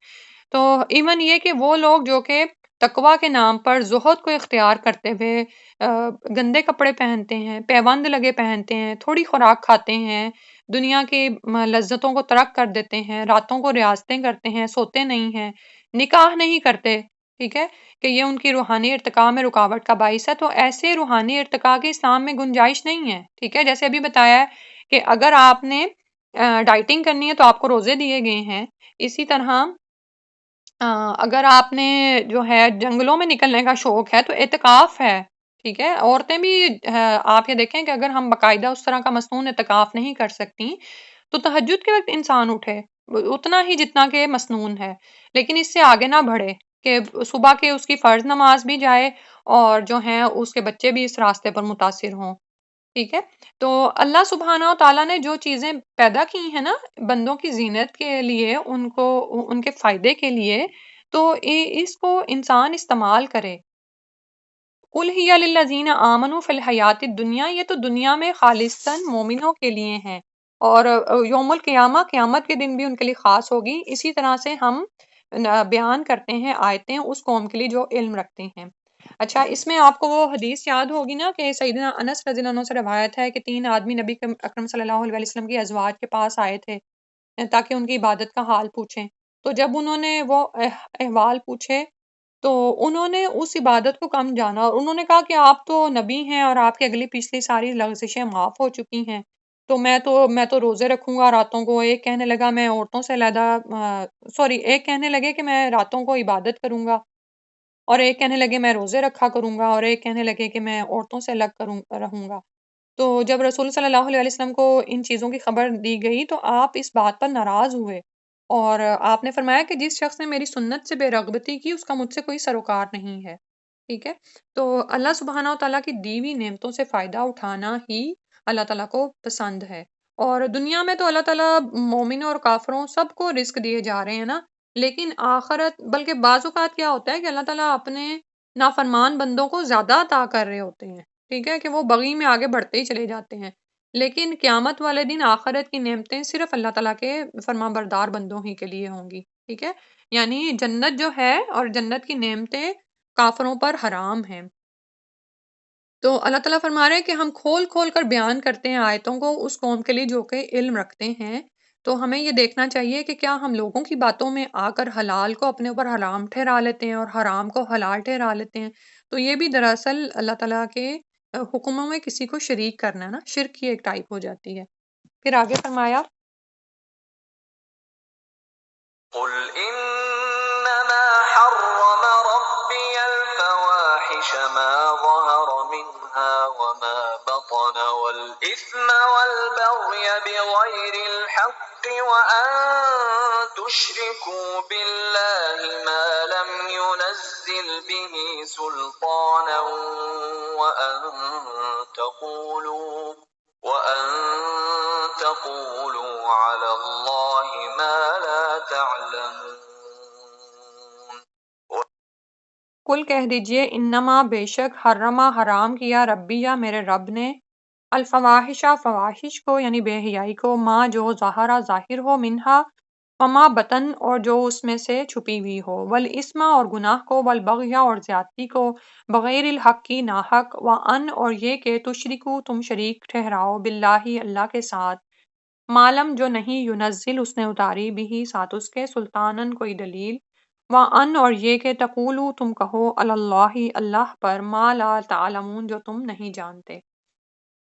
تو ایون یہ کہ وہ لوگ جو کہ تقوی کے نام پر زہد کو اختیار کرتے ہوئے گندے کپڑے پہنتے ہیں، پیوند لگے پہنتے ہیں، تھوڑی خوراک کھاتے ہیں، دنیا کی لذتوں کو ترک کر دیتے ہیں، راتوں کو ریاستیں کرتے ہیں، سوتے نہیں ہیں، نکاح نہیں کرتے، ٹھیک ہے، کہ یہ ان کی روحانی ارتقاء میں رکاوٹ کا باعث ہے، تو ایسے روحانی ارتقاء کی اسلام میں گنجائش نہیں ہے، ٹھیک ہے۔ جیسے ابھی بتایا ہے کہ اگر آپ نے ڈائٹنگ کرنی ہے تو آپ کو روزے دیے گئے ہیں، اسی طرح اگر آپ نے جو ہے جنگلوں میں نکلنے کا شوق ہے تو اعتکاف ہے، ٹھیک ہے۔ عورتیں بھی آپ یہ دیکھیں کہ اگر ہم باقاعدہ اس طرح کا مصنون اعتکاف نہیں کر سکتی تو تہجد کے وقت انسان اٹھے اتنا ہی جتنا کہ مسنون ہے، لیکن اس سے آگے نہ بڑھے کہ صبح کے اس کی فرض نماز بھی جائے اور جو ہیں اس کے بچے بھی اس راستے پر متاثر ہوں، ٹھیک ہے۔ تو اللہ سبحانہ و تعالیٰ نے جو چیزیں پیدا کی ہیں نا بندوں کی زینت کے لیے، ان کو ان کے فائدے کے لیے، تو اس کو انسان استعمال کرے۔ قُلْ هِيَ لِلَّذِينَ آمَنُوا فِي الْحَيَاةِ الدُّنْيَا، یہ تو دنیا میں خالصتاً مومنوں کے لیے ہیں، اور یوم القیامہ، قیامت کے دن بھی ان کے لیے خاص ہوگی۔ اسی طرح سے ہم بیان کرتے ہیں آیتیں اس قوم کے لیے جو علم رکھتے ہیں۔ اچھا، اس میں آپ کو وہ حدیث یاد ہوگی نا کہ سیدنا انس رضی اللہ عنہ سے روایت ہے کہ 3 آدمی نبی اکرم صلی اللہ علیہ وسلم کی ازواج کے پاس آئے تھے تاکہ ان کی عبادت کا حال پوچھیں۔ تو جب انہوں نے وہ احوال پوچھے تو انہوں نے اس عبادت کو کم جانا، اور انہوں نے کہا کہ آپ تو نبی ہیں اور آپ کی اگلی پچھلی ساری لغزشیں معاف ہو چکی ہیں، تو میں تو روزے رکھوں گا راتوں کو۔ ایک کہنے لگا میں عورتوں سے علیحدہ ایک کہنے لگے کہ میں راتوں کو عبادت کروں گا، اور ایک کہنے لگے میں روزے رکھا کروں گا، اور ایک کہنے لگے کہ میں عورتوں سے الگ رہوں گا۔ تو جب رسول صلی اللہ علیہ وسلم کو ان چیزوں کی خبر دی گئی تو آپ اس بات پر ناراض ہوئے، اور آپ نے فرمایا کہ جس شخص نے میری سنت سے بے رغبتی کی اس کا مجھ سے کوئی سروکار نہیں ہے، ٹھیک ہے۔ تو اللہ سبحانہ و تعالیٰ کی دی ہوئی نعمتوں سے فائدہ اٹھانا ہی اللہ تعالیٰ کو پسند ہے، اور دنیا میں تو اللہ تعالیٰ مومنوں اور کافروں سب کو رزق دیے جا رہے ہیں نا، لیکن آخرت، بلکہ بعض اوقات کیا ہوتا ہے کہ اللہ تعالیٰ اپنے نافرمان بندوں کو زیادہ عطا کر رہے ہوتے ہیں، ٹھیک ہے، کہ وہ بغی میں آگے بڑھتے ہی چلے جاتے ہیں، لیکن قیامت والے دن آخرت کی نعمتیں صرف اللہ تعالیٰ کے فرما بردار بندوں ہی کے لیے ہوں گی، ٹھیک ہے۔ یعنی جنت جو ہے اور جنت کی نعمتیں کافروں پر حرام ہیں۔ تو اللہ تعالیٰ فرما رہے ہیں کہ ہم کھول کھول کر بیان کرتے ہیں آیتوں کو اس قوم کے لیے جو کہ علم رکھتے ہیں، تو ہمیں یہ دیکھنا چاہیے کہ کیا ہم لوگوں کی باتوں میں آ کر حلال کو اپنے اوپر حرام ٹھہرا لیتے ہیں اور حرام کو حلال ٹھہرا لیتے ہیں، تو یہ بھی دراصل اللہ تعالیٰ کے حکموں میں کسی کو شریک کرنا نا، شرک کی ایک ٹائپ ہو جاتی ہے۔ پھر آگے فرمایا قل إنما حرم ربي الفواحش ما ظهر منها وما بطن والإثم والبغي بغير الحق وأن تشركوا بالله ما لم ينزل به سلطانا وأن تقولوا على الله ما لا تعلمون۔ کل کہہ دیجئے انما بے شک حرما حرام کیا ربی یا میرے رب نے الفواحشہ فواحش کو یعنی بے حیائی کو، ماں جو ظاہرہ ظاہر ہو، منہا وما بطن اور جو اس میں سے چھپی ہوئی ہو، والاسم اور گناہ کو، والبغی اور زیادتی کو، بغیر الحق کی ناحق، وان اور یہ کہ تشرکو تم شریک ٹھہراؤ، باللہ اللہ کے ساتھ، معلم جو نہیں، ینزل اس نے اتاری بھی ساتھ اس کے، سلطانن کوئی دلیل، وان اور یہ کہ تقولو تم کہو، علی اللہ اللہ پر، ما لا تعلمون جو تم نہیں جانتے۔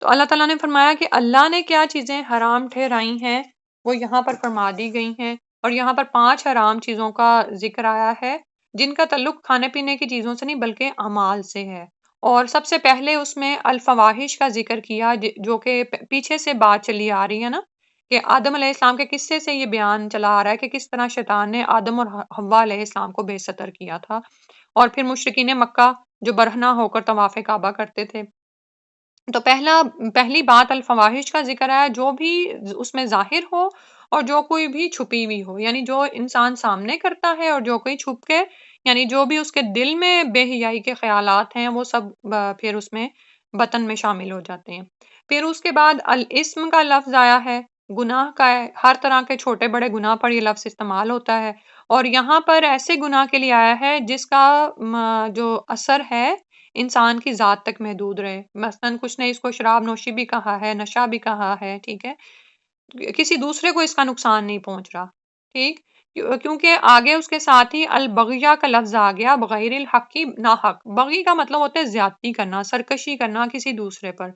تو اللہ تعالیٰ نے فرمایا کہ اللہ نے کیا چیزیں حرام ٹھہرائی ہیں وہ یہاں پر فرما دی گئی ہیں، اور یہاں پر 5 حرام چیزوں کا ذکر آیا ہے جن کا تعلق کھانے پینے کی چیزوں سے نہیں بلکہ اعمال سے ہے، اور سب سے پہلے اس میں الفواحش کا ذکر کیا جو کہ پیچھے سے بات چلی آ رہی ہے نا، کہ آدم علیہ السلام کے قصے سے یہ بیان چلا آ رہا ہے کہ کس طرح شیطان نے آدم اور حوا علیہ السلام کو بے ستر کیا تھا، اور پھر مشرکین مکہ جو برہنہ ہو کر طواف کعبہ کرتے تھے۔ تو پہلی بات الفواحش کا ذکر ہے، جو بھی اس میں ظاہر ہو اور جو کوئی بھی چھپی ہوئی ہو، یعنی جو انسان سامنے کرتا ہے اور جو کوئی چھپ کے، یعنی جو بھی اس کے دل میں بے حیائی کے خیالات ہیں وہ سب پھر اس میں بطن میں شامل ہو جاتے ہیں۔ پھر اس کے بعد الاسم کا لفظ آیا ہے، گناہ کا ہے، ہر طرح کے چھوٹے بڑے گناہ پر یہ لفظ استعمال ہوتا ہے، اور یہاں پر ایسے گناہ کے لیے آیا ہے جس کا جو اثر ہے انسان کی ذات تک محدود رہے، مثلاً کچھ نے اس کو شراب نوشی بھی کہا ہے، نشہ بھی کہا ہے، ٹھیک ہے، کسی دوسرے کو اس کا نقصان نہیں پہنچ رہا، ٹھیک، کیونکہ آگے اس کے ساتھ ہی البغیہ کا لفظ آ گیا، بغیر الحق کی ناحق، بغی کا مطلب ہوتا ہے زیادتی کرنا، سرکشی کرنا کسی دوسرے پر،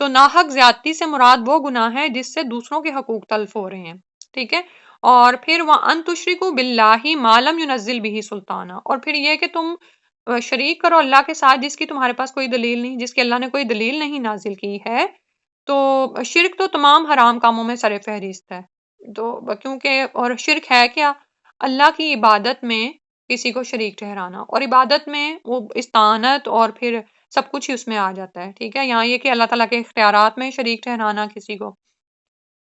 تو ناحق زیادتی سے مراد وہ گناہ ہے جس سے دوسروں کے حقوق تلف ہو رہے ہیں، ٹھیک ہے، اور پھر وَأَن تُشْرِكُوا بِاللَّهِ مَا لَمْ يُنَزِّلْ بِهِ سُلْطَانًا، اور پھر یہ کہ تم شریک کرو اللہ کے ساتھ جس کی تمہارے پاس کوئی دلیل نہیں، جس کی اللہ نے کوئی دلیل نہیں نازل کی ہے، تو شرک تو تمام حرام کاموں میں سر فہرست ہے، تو کیونکہ اور شرک ہے کیا؟ اللہ کی عبادت میں کسی کو شریک ٹھہرانا، اور عبادت میں وہ استعانت اور پھر سب کچھ ہی اس میں آ جاتا ہے، ٹھیک ہے، یہاں یہ کہ اللہ تعالیٰ کے اختیارات میں شریک ٹھہرانا کسی کو،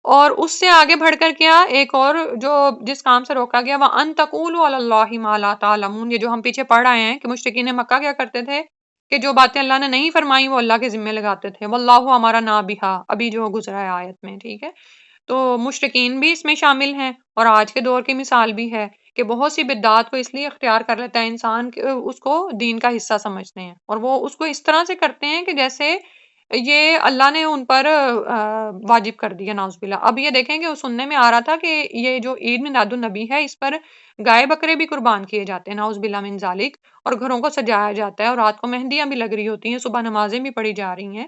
اور اس سے آگے بڑھ کر کیا ایک اور جو جس کام سے روکا گیا، وَأَن تَقُولُوا عَلَى اللَّهِ مَا لَا تَعْلَمُونَ، یہ جو ہم پیچھے پڑھ آئے ہیں کہ مشرکین مکہ کیا کرتے تھے کہ جو باتیں اللہ نے نہیں فرمائی وہ اللہ کے ذمے لگاتے تھے، واللہ ہمارا نا بہا، ابھی جو گزرا ہے آیت میں، ٹھیک ہے، تو مشرکین بھی اس میں شامل ہیں، اور آج کے دور کی مثال بھی ہے کہ بہت سی بدعات کو اس لیے اختیار کر لیتا ہے انسان کہ اس کو دین کا حصہ سمجھتے ہیں، اور وہ اس کو اس طرح سے کرتے ہیں کہ جیسے یہ اللہ نے ان پر واجب کر دیا، نعوذ باللہ۔ اب یہ دیکھیں کہ وہ سننے میں آ رہا تھا کہ یہ جو عید میلاد النبی ہے اس پر گائے بکرے بھی قربان کیے جاتے ہیں، نعوذ باللہ من ذالک، اور گھروں کو سجایا جاتا ہے، اور رات کو مہندیاں بھی لگ رہی ہوتی ہیں، صبح نمازیں بھی پڑھی جا رہی ہیں،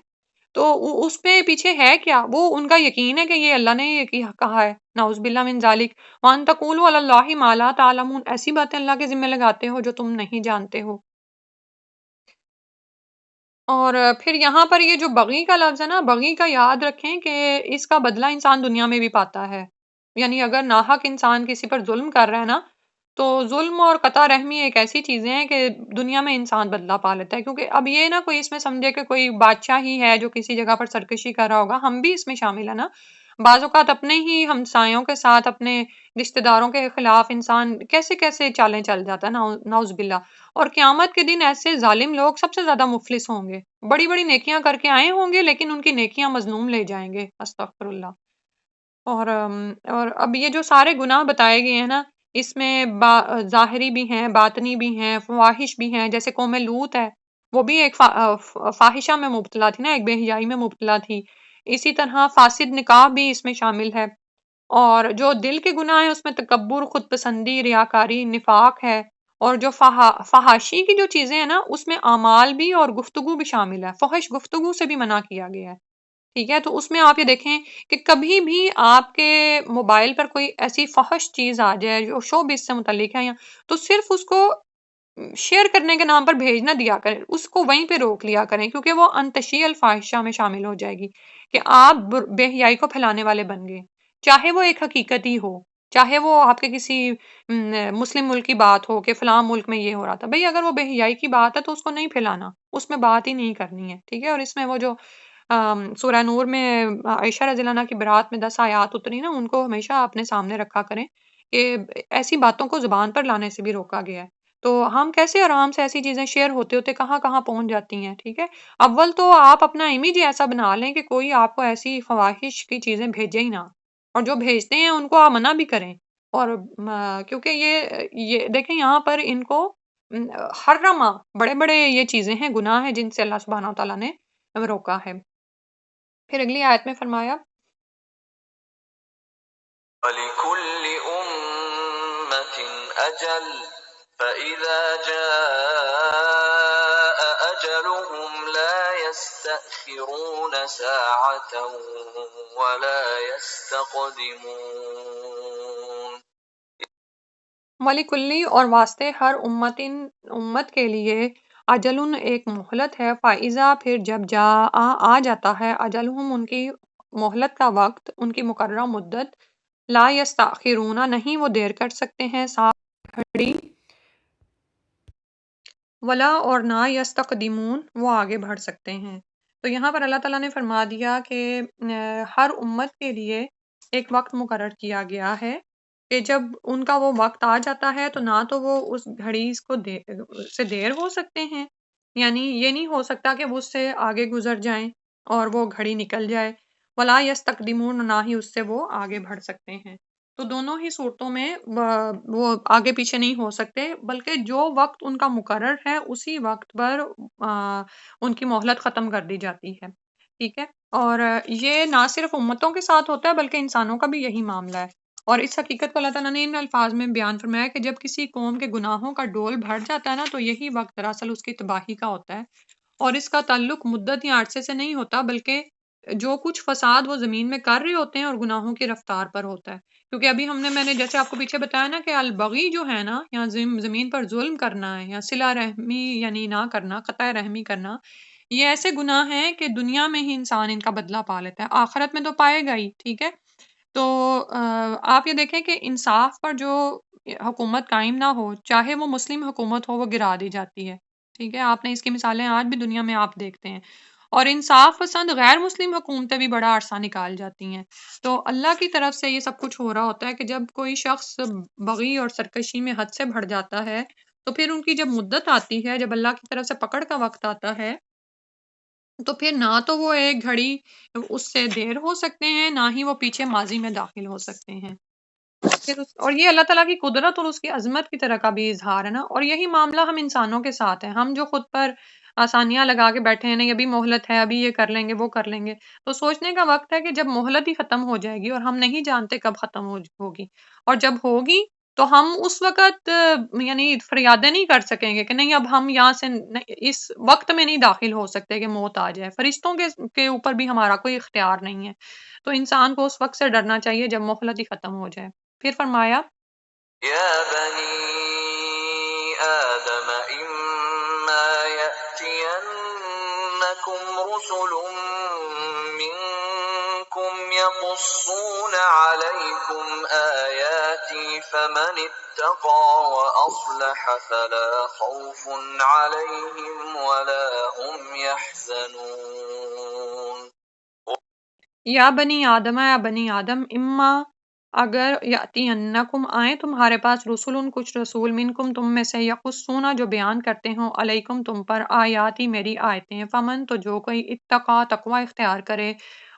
تو اس پہ پیچھے ہے کیا؟ وہ ان کا یقین ہے کہ یہ اللہ نے یہ کہا ہے، نعوذ باللہ من ذالک، وَأَن تَقُولُوا عَلَى اللَّهِ مَا لَا تَعْلَمُونَ، ایسی باتیں اللہ کے ذمہ لگاتے ہو جو تم نہیں جانتے ہو۔ اور پھر یہاں پر یہ جو بغی کا لفظ ہے نا، بغی کا یاد رکھیں کہ اس کا بدلہ انسان دنیا میں بھی پاتا ہے، یعنی اگر ناحق انسان کسی پر ظلم کر رہا ہے نا، تو ظلم اور قطع رحمی ایک ایسی چیزیں ہیں کہ دنیا میں انسان بدلہ پا لیتا ہے، کیونکہ اب یہ نہ کوئی اس میں سمجھے کہ کوئی بادشاہ ہی ہے جو کسی جگہ پر سرکشی کر رہا ہوگا، ہم بھی اس میں شامل ہیں نا، بعض اوقات اپنے ہی ہمسایوں کے ساتھ، اپنے رشتہ داروں کے خلاف انسان کیسے کیسے چالیں چل جاتا ہے، نعوذ باللہ، اور قیامت کے دن ایسے ظالم لوگ سب سے زیادہ مفلس ہوں گے، بڑی بڑی نیکیاں کر کے آئے ہوں گے لیکن ان کی نیکیاں مظلوم لے جائیں گے، استغفر اللہ۔ اور اب یہ جو سارے گناہ بتائے گئے ہیں نا، اس میں ظاہری بھی ہیں، باطنی بھی ہیں، فواحش بھی ہیں، جیسے قوم لوط ہے، وہ بھی ایک فاحشہ میں مبتلا تھی نا، ایک بے حیائی میں مبتلا تھی، اسی طرح فاسد نکاح بھی اس میں شامل ہے، اور جو دل کے گناہ ہیں اس میں تکبر، خود پسندی، ریاکاری، نفاق ہے، اور جو فحاشی کی جو چیزیں ہیں نا اس میں اعمال بھی اور گفتگو بھی شامل ہے، فحش گفتگو سے بھی منع کیا گیا ہے، ٹھیک ہے، تو اس میں آپ یہ دیکھیں کہ کبھی بھی آپ کے موبائل پر کوئی ایسی فحش چیز آ جائے جو شوبز سے متعلق ہے، یا تو صرف اس کو شیئر کرنے کے نام پر بھیج نہ دیا کریں، اس کو وہیں پہ روک لیا کریں، کیونکہ وہ انتشی الفاحشہ میں شامل ہو جائے گی کہ آپ بے حیائی کو پھیلانے والے بن گئے، چاہے وہ ایک حقیقت ہی ہو، چاہے وہ آپ کے کسی مسلم ملک کی بات ہو کہ فلاں ملک میں یہ ہو رہا تھا، بھئی اگر وہ بے حیائی کی بات ہے تو اس کو نہیں پھیلانا، اس میں بات ہی نہیں کرنی ہے، ٹھیک ہے، اور اس میں وہ جو سورہ نور میں عائشہ رضی اللہ عنہ کی برات میں 10 آیات اتری نا، ان کو ہمیشہ اپنے سامنے رکھا کریں کہ ایسی باتوں کو زبان پر لانے سے بھی روکا گیا ہے، تو ہم کیسے آرام سے ایسی چیزیں شیئر ہوتے ہوتے کہاں کہاں پہنچ جاتی ہیں، ٹھیک ہے، اول تو آپ اپنا امیج ہی ایسا بنا لیں کہ کوئی آپ کو ایسی فواحش کی چیزیں بھیجے ہی نہ، اور جو بھیجتے ہیں ان کو آپ منع بھی کریں، اور کیونکہ یہ دیکھیں یہاں پر ان کو حرما، بڑے بڑے یہ چیزیں ہیں، گناہ ہیں جن سے اللہ سبحانہ وتعالیٰ نے روکا ہے۔ پھر اگلی آیت میں فرمایا وَلِكُلِّ أُمَّةٍ أَجَلٌ فَإِذَا جَاءَ أَجَلُهُمْ لَا يَسْتَأْخِرُونَ سَاعَةً وَلَا يَسْتَقْدِمُونَ۔ وَلِكُلِّ، اور واسطے ہر امت کے لیے، اجلن ایک مہلت ہے، فائزہ پھر جب آ جاتا ہے، اجلہم ان کی مہلت کا وقت، ان کی مقررہ مدت، لا یستاخرون نہیں وہ دیر کر سکتے ہیں ساعت گھڑی، ولا اور نہ یستقدمون وہ آگے بڑھ سکتے ہیں، تو یہاں پر اللہ تعالیٰ نے فرما دیا کہ ہر امت کے لیے ایک وقت مقرر کیا گیا ہے کہ جب ان کا وہ وقت آ جاتا ہے تو نہ تو وہ اس گھڑی کو سے دیر ہو سکتے ہیں، یعنی یہ نہیں ہو سکتا کہ وہ اس سے آگے گزر جائیں اور وہ گھڑی نکل جائے، ولا یستقدمون، نہ ہی اس سے وہ آگے بڑھ سکتے ہیں۔ تو دونوں ہی صورتوں میں وہ آگے پیچھے نہیں ہو سکتے، بلکہ جو وقت ان کا مقرر ہے اسی وقت پر ان کی مہلت ختم کر دی جاتی ہے، ٹھیک ہے۔ اور یہ نہ صرف امتوں کے ساتھ ہوتا ہے بلکہ انسانوں کا بھی یہی معاملہ ہے، اور اس حقیقت کو اللہ تعالیٰ نے ان الفاظ میں بیان فرمایا کہ جب کسی قوم کے گناہوں کا ڈول بڑھ جاتا ہے نا تو یہی وقت دراصل اس کی تباہی کا ہوتا ہے، اور اس کا تعلق مدت یا عرصے سے نہیں ہوتا بلکہ جو کچھ فساد وہ زمین میں کر رہے ہوتے ہیں اور گناہوں کی رفتار پر ہوتا ہے۔ کیونکہ ابھی میں نے جیسے آپ کو پیچھے بتایا نا کہ البغی جو ہے نا، یا زمین پر ظلم کرنا ہے یا صلہ رحمی یعنی نہ کرنا، قطع رحمی کرنا، یہ ایسے گناہ ہیں کہ دنیا میں ہی انسان ان کا بدلہ پا لیتا ہے، آخرت میں تو پائے گا ہی، ٹھیک ہے۔ تو آپ یہ دیکھیں کہ انصاف پر جو حکومت قائم نہ ہو، چاہے وہ مسلم حکومت ہو، وہ گرا دی جاتی ہے، ٹھیک ہے۔ آپ نے اس کی مثالیں آج بھی دنیا میں آپ دیکھتے ہیں، اور انصاف پسند غیر مسلم حکومتیں بھی بڑا عرصہ نکال جاتی ہیں۔ تو اللہ کی طرف سے یہ سب کچھ ہو رہا ہوتا ہے کہ جب کوئی شخص بغی اور سرکشی میں حد سے بڑھ جاتا ہے تو پھر ان کی جب مدت آتی ہے، جب اللہ کی طرف سے پکڑ کا وقت آتا ہے، تو پھر نہ تو وہ ایک گھڑی اس سے دیر ہو سکتے ہیں، نہ ہی وہ پیچھے ماضی میں داخل ہو سکتے ہیں۔ اور یہ اللہ تعالیٰ کی قدرت اور اس کی عظمت کی طرح کا بھی اظہار ہے نا، اور یہی معاملہ ہم انسانوں کے ساتھ ہے۔ ہم جو خود پر آسانیاں لگا کے بیٹھے ہیں، نہیں ابھی مہلت ہے، ابھی یہ کر لیں گے، وہ کر لیں گے، تو سوچنے کا وقت ہے کہ جب مہلت ہی ختم ہو جائے گی اور ہم نہیں جانتے کب ختم ہوگی، اور جب ہوگی تو ہم اس وقت یعنی فریادیں نہیں کر سکیں گے کہ نہیں اب ہم یہاں سے اس وقت میں نہیں داخل ہو سکتے کہ موت آ جائے۔ فرشتوں کے اوپر بھی ہمارا کوئی اختیار نہیں ہے، تو انسان کو اس وقت سے ڈرنا چاہیے جب مہلت ہی ختم ہو جائے۔ پھر فرمایا يا بني آدم إما يأتينكم رسل منكم يقصون عليكم آياتي فمن اتقى وأصلح فلا خوف عليهم ولا هم يحزنون یا بنی آدم، یا بنی آدم، اما اگر یاتینکم آئیں تمہارے پاس رسول کچھ رسول منکم تم میں سے یقصون جو بیان کرتے ہوں علیکم تم پر آیاتی میری آیتیں، فمن تو جو کوئی اتقا تقوی اختیار کرے،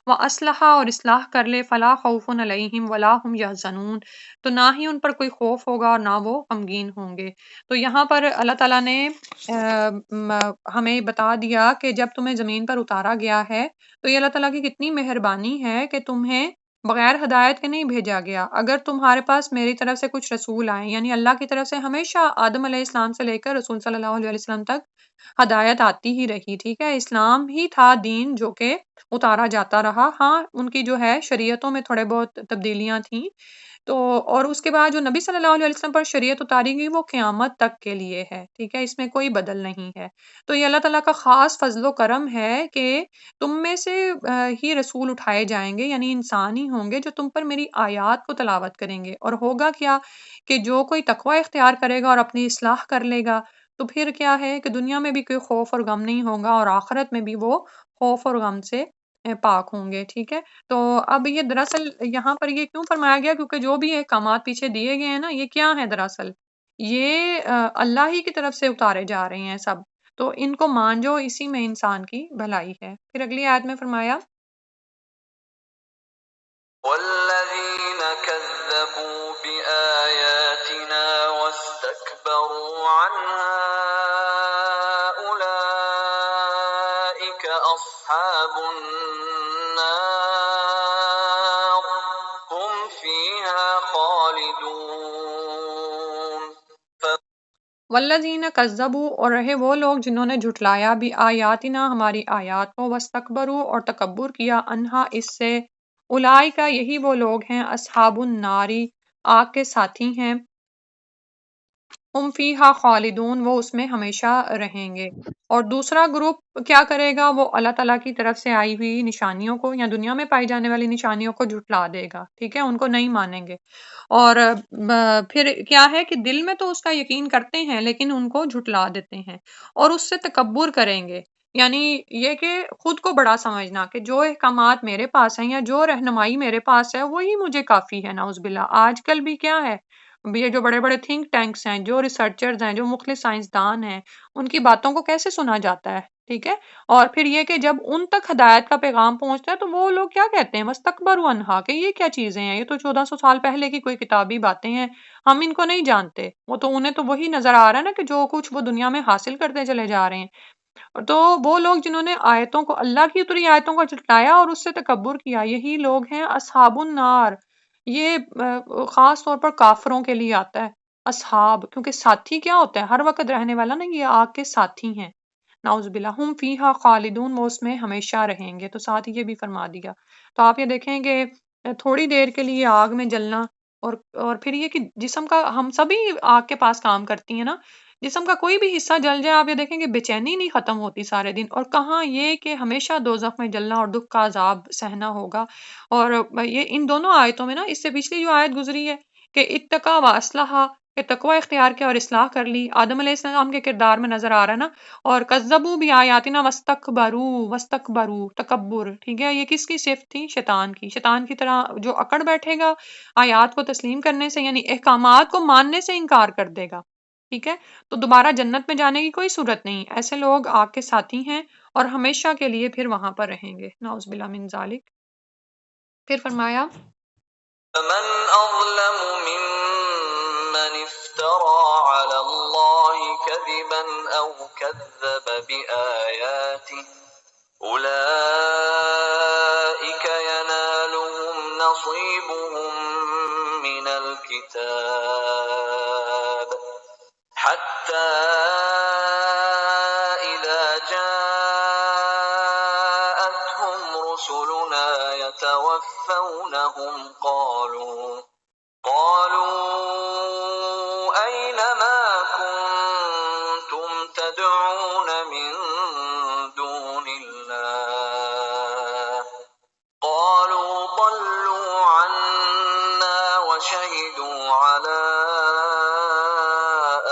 واصلح اور اصلاح کر لے، فلا خوف علیہم ولا هم یحزنون، تو نہ ہی ان پر کوئی خوف ہوگا اور نہ وہ غمگین ہوں گے۔ تو یہاں پر اللہ تعالیٰ نے ہمیں بتا دیا کہ جب تمہیں زمین پر اتارا گیا ہے تو یہ اللہ تعالیٰ کی کتنی مہربانی ہے کہ تمہیں بغیر ہدایت کے نہیں بھیجا گیا۔ اگر تمہارے پاس میری طرف سے کچھ رسول آئیں، یعنی اللہ کی طرف سے ہمیشہ آدم علیہ السلام سے لے کر رسول صلی اللہ علیہ وسلم تک ہدایت آتی ہی رہی، ٹھیک ہے۔ اسلام ہی تھا دین جو کہ اتارا جاتا رہا، ہاں ان کی جو ہے شریعتوں میں تھوڑے بہت تبدیلیاں تھیں، تو اور اس کے بعد جو نبی صلی اللہ علیہ وسلم پر شریعت اتاری گئی وہ قیامت تک کے لیے ہے، ٹھیک ہے، اس میں کوئی بدل نہیں ہے۔ تو یہ اللہ تعالیٰ کا خاص فضل و کرم ہے کہ تم میں سے ہی رسول اٹھائے جائیں گے، یعنی انسان ہی ہوں گے جو تم پر میری آیات کو تلاوت کریں گے، اور ہوگا کیا کہ جو کوئی تقوی اختیار کرے گا اور اپنی اصلاح کر لے گا تو پھر کیا ہے کہ دنیا میں بھی کوئی خوف اور غم نہیں ہوگا، اور آخرت میں بھی وہ خوف اور غم سے پاک ہوں گے، ٹھیک ہے۔ تو اب یہ دراصل یہاں پر یہ کیوں فرمایا گیا، کیونکہ جو بھی احکامات پیچھے دیے گئے ہیں نا، یہ کیا ہے دراصل، یہ اللہ ہی کی طرف سے اتارے جا رہے ہیں سب، تو ان کو مان جو، اسی میں انسان کی بھلائی ہے۔ پھر اگلی آیت میں فرمایا والذين كذبوا بآياتنا واستكبروا عنها أولئك أصحاب النار هم فيها خالدون والذین کذبوا، اور رہے وہ لوگ جنہوں نے جھٹلایا بھی آیاتنا ہماری آیات کو، واستکبروا اور تکبر کیا، انہا اس سے، اولئک یہی وہ لوگ ہیں، اصحاب الناری آگ کے ساتھی ہیں، ہم فیہا خالدون وہ اس میں ہمیشہ رہیں گے۔ اور دوسرا گروپ کیا کرے گا، وہ اللہ تعالیٰ کی طرف سے آئی ہوئی نشانیوں کو یا دنیا میں پائی جانے والی نشانیوں کو جھٹلا دے گا، ٹھیک ہے، ان کو نہیں مانیں گے، اور پھر کیا ہے کہ دل میں تو اس کا یقین کرتے ہیں لیکن ان کو جھٹلا دیتے ہیں اور اس سے تکبر کریں گے، یعنی یہ کہ خود کو بڑا سمجھنا کہ جو احکامات میرے پاس ہیں یا جو رہنمائی میرے پاس ہے وہی مجھے کافی ہے، نعوذ باللہ۔ آج کل بھی کیا ہے، یہ جو بڑے بڑے تھنک ٹینکس ہیں، جو ریسرچرز ہیں، جو مختلف سائنسدان ہیں، ان کی باتوں کو کیسے سنا جاتا ہے، ٹھیک ہے؟ اور پھر یہ کہ جب ان تک ہدایت کا پیغام پہنچتا ہے تو وہ لوگ کیا کہتے ہیں، مستکبر عنہا، کہ یہ کیا چیزیں ہیں، یہ تو 1400 سال پہلے کی کوئی کتابی باتیں ہیں، ہم ان کو نہیں جانتے۔ وہ تو انہیں تو وہی نظر آ رہا ہے نا کہ جو کچھ وہ دنیا میں حاصل کرتے چلے جا رہے ہیں۔ تو وہ لوگ جنہوں نے آیتوں کو، اللہ کی اتری آیتوں کو جھٹلایا اور اس سے تکبر کیا، یہی لوگ ہیں اصحاب النار۔ یہ خاص طور پر کافروں کے لیے آتا ہے اصحاب، کیونکہ ساتھی کیا ہوتا ہے، ہر وقت رہنے والا نا، یہ آگ کے ساتھی ہیں، نعوذ باللہ۔ ہم فیہا خالدون، وہ اس میں ہمیشہ رہیں گے۔ تو ساتھ یہ بھی فرما دیا۔ تو آپ یہ دیکھیں کہ تھوڑی دیر کے لیے آگ میں جلنا، اور پھر یہ کہ جسم کا، ہم سبھی آگ کے پاس کام کرتی ہیں نا، جسم کا کوئی بھی حصہ جل جائے، آپ یہ دیکھیں کہ بے چینی نہیں ختم ہوتی سارے دن، اور کہاں یہ کہ ہمیشہ دوزخ میں جلنا اور دکھ کا عذاب سہنا ہوگا۔ اور یہ ان دونوں آیتوں میں نا، اس سے پچھلی جو آیت گزری ہے کہ اتقا و اسلحہ، کہ تقوی اختیار کیا اور اصلاح کر لی، آدم علیہ السلام کے کردار میں نظر آ رہا ہے نا۔ اور کذبوا بآیاتنا واستکبروا تکبر، ٹھیک ہے؟ یہ کس کی صفت تھی؟ شیطان کی۔ شیطان کی طرح جو اکڑ بیٹھے گا آیات کو تسلیم کرنے سے، یعنی احکامات کو ماننے سے انکار کر دے گا، ٹھیک ہے؟ تو دوبارہ جنت میں جانے کی کوئی صورت نہیں، ایسے لوگ آگ کے ساتھی ہیں اور ہمیشہ کے لیے پھر وہاں پر رہیں گے، نعوذ باللہ من ذالک۔ پھر فرمایا فمن أظلم ممن افترى على الله كذبا أو كذب بآياته أولئك ينالهم نصيبهم من الكتاب حتى إذا جاءتهم رسلنا يتوفونهم قالوا أين ما كنتم تدعون من دون الله قالوا ضلوا عنا وشهدوا على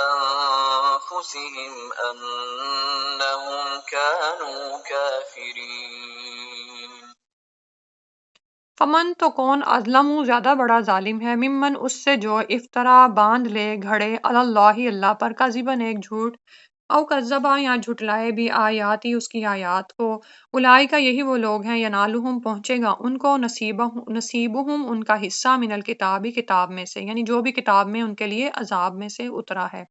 أنفسهم أنهم كانوا كافرين۔ فمن، تو کون، اظلم، زیادہ بڑا ظالم ہے، ممن، اس سے جو، افطرا، باندھ لے، گھڑے، علی اللہ، اللہ پر، کذباً، ایک جھوٹ، او کذبا، یا جھٹلائے، بھی آیاتی، اس کی آیات کو، اولئک، یہی وہ لوگ ہیں، ینالہم، پہنچے گا ان کو، نصیبہم، ان کا حصہ، من الکتاب، کتاب میں سے، یعنی جو بھی کتاب میں ان کے لیے عذاب میں سے اترا ہے۔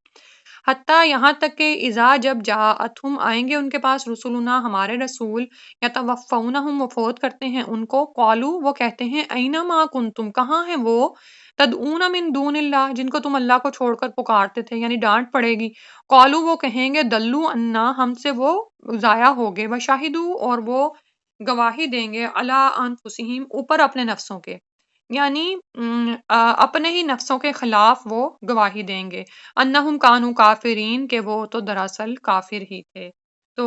حتیٰ، یہاں تک کہ اذا، جب جاءتہم، آئیں گے ان کے پاس، رسولنا، ہمارے رسول، یتوفونہم، وہ فوت کرتے ہیں ان کو، قالو، وہ کہتے ہیں، اینا ما کنتم، کہاں ہیں وہ، تدعون من دون اللہ، جن کو تم اللہ کو چھوڑ کر پکارتے تھے، یعنی ڈانٹ پڑے گی۔ قالو، وہ کہیں گے، دلو عنا، ہم سے وہ ضائع ہو گئے، وشاہدو، اور وہ گواہی دیں گے، علی انفسہم، اوپر اپنے نفسوں کے، یعنی اپنے ہی نفسوں کے خلاف وہ گواہی دیں گے، انہم کانوا کافرین، کہ وہ تو دراصل کافر ہی تھے۔ تو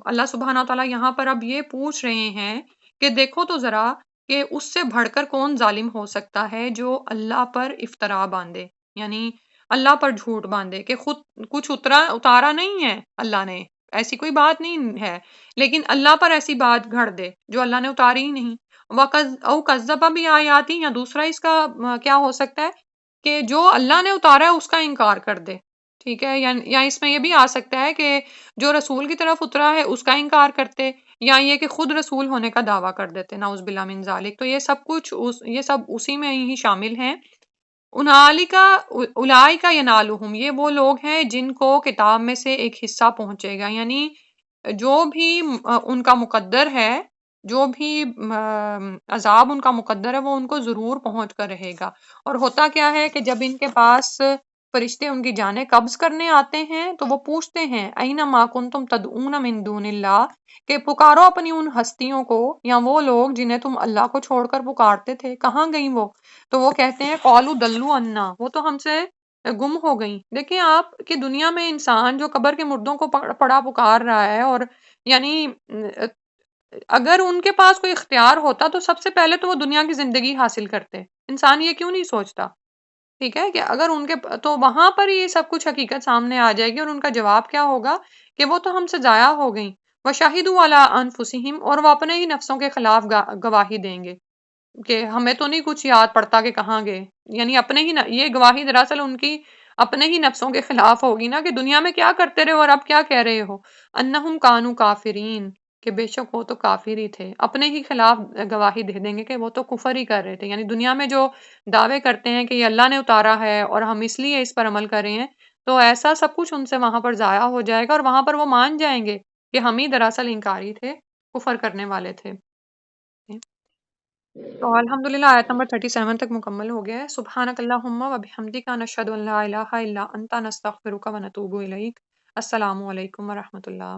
اللہ سبحانہ تعالیٰ یہاں پر اب یہ پوچھ رہے ہیں کہ دیکھو تو ذرا کہ اس سے بڑھ کر کون ظالم ہو سکتا ہے جو اللہ پر افطرا باندھے، یعنی اللہ پر جھوٹ باندھے کہ خود کچھ اتارا نہیں ہے اللہ نے، ایسی کوئی بات نہیں ہے، لیکن اللہ پر ایسی بات گھڑ دے جو اللہ نے اتاری ہی نہیں۔ او کذب بھی آیاتی، یا دوسرا اس کا کیا ہو سکتا ہے کہ جو اللہ نے اتارا ہے اس کا انکار کر دے، ٹھیک ہے؟ یا اس میں یہ بھی آ سکتا ہے کہ جو رسول کی طرف اترا ہے اس کا انکار کرتے، یا یہ کہ خود رسول ہونے کا دعویٰ کر دیتے، نعوذ باللہ من ذالک۔ تو یہ سب کچھ یہ سب اسی میں ہی شامل ہیں۔ اولئک ینالہم، یہ وہ لوگ ہیں جن کو کتاب میں سے ایک حصہ پہنچے گا، یعنی جو بھی ان کا مقدر ہے، جو بھی عذاب ان کا مقدر ہے، وہ ان کو ضرور پہنچ کر رہے گا۔ اور ہوتا کیا ہے کہ جب ان کے پاس فرشتے ان کی جانیں قبض کرنے آتے ہیں تو وہ پوچھتے ہیں، اینا ما کنتم تدعون من دون اللہ، کہ پکارو اپنی ان ہستیوں کو یا وہ لوگ جنہیں تم اللہ کو چھوڑ کر پکارتے تھے، کہاں گئیں وہ؟ تو وہ کہتے ہیں، قالوا دلوا عنا، وہ تو ہم سے گم ہو گئیں۔ دیکھیں آپ کہ دنیا میں انسان جو قبر کے مردوں کو پڑا پکار رہا ہے، اور یعنی اگر ان کے پاس کوئی اختیار ہوتا تو سب سے پہلے تو وہ دنیا کی زندگی حاصل کرتے۔ انسان یہ کیوں نہیں سوچتا، ٹھیک ہے؟ کہ اگر ان کے تو وہاں پر یہ سب کچھ حقیقت سامنے آ جائے گی، اور ان کا جواب کیا ہوگا کہ وہ تو ہم سے ضائع ہو گئیں۔ وَشَهِدُوا عَلَىٰ أَنفُسِهِمْ، اور وہ اپنے ہی نفسوں کے خلاف گواہی دیں گے کہ ہمیں تو نہیں کچھ یاد پڑتا کہ کہاں گئے، یعنی اپنے ہی یہ گواہی دراصل ان کی اپنے ہی نفسوں کے خلاف ہوگی نا، کہ دنیا میں کیا کرتے رہے ہو اور اب کیا کہہ رہے ہو، انہم کانوا کافرین، کہ بے شک وہ تو کافر ہی تھے، اپنے ہی خلاف گواہی دے دیں گے کہ وہ تو کفر ہی کر رہے تھے، یعنی دنیا میں جو دعوے کرتے ہیں کہ یہ اللہ نے اتارا ہے اور ہم اس لیے اس پر عمل کر رہے ہیں، تو ایسا سب کچھ ان سے وہاں پر ضائع ہو جائے گا، اور وہاں پر وہ مان جائیں گے کہ ہم ہی دراصل انکاری تھے، کفر کرنے والے تھے۔ تو الحمدللہ آیت نمبر 37 تک مکمل ہو گیا ہے۔ سبحانک اللہم و بحمدک، نشہد ان لا الہ الا انت، نستغفرک و نتوب الیک۔ السلام علیکم ورحمۃ اللہ۔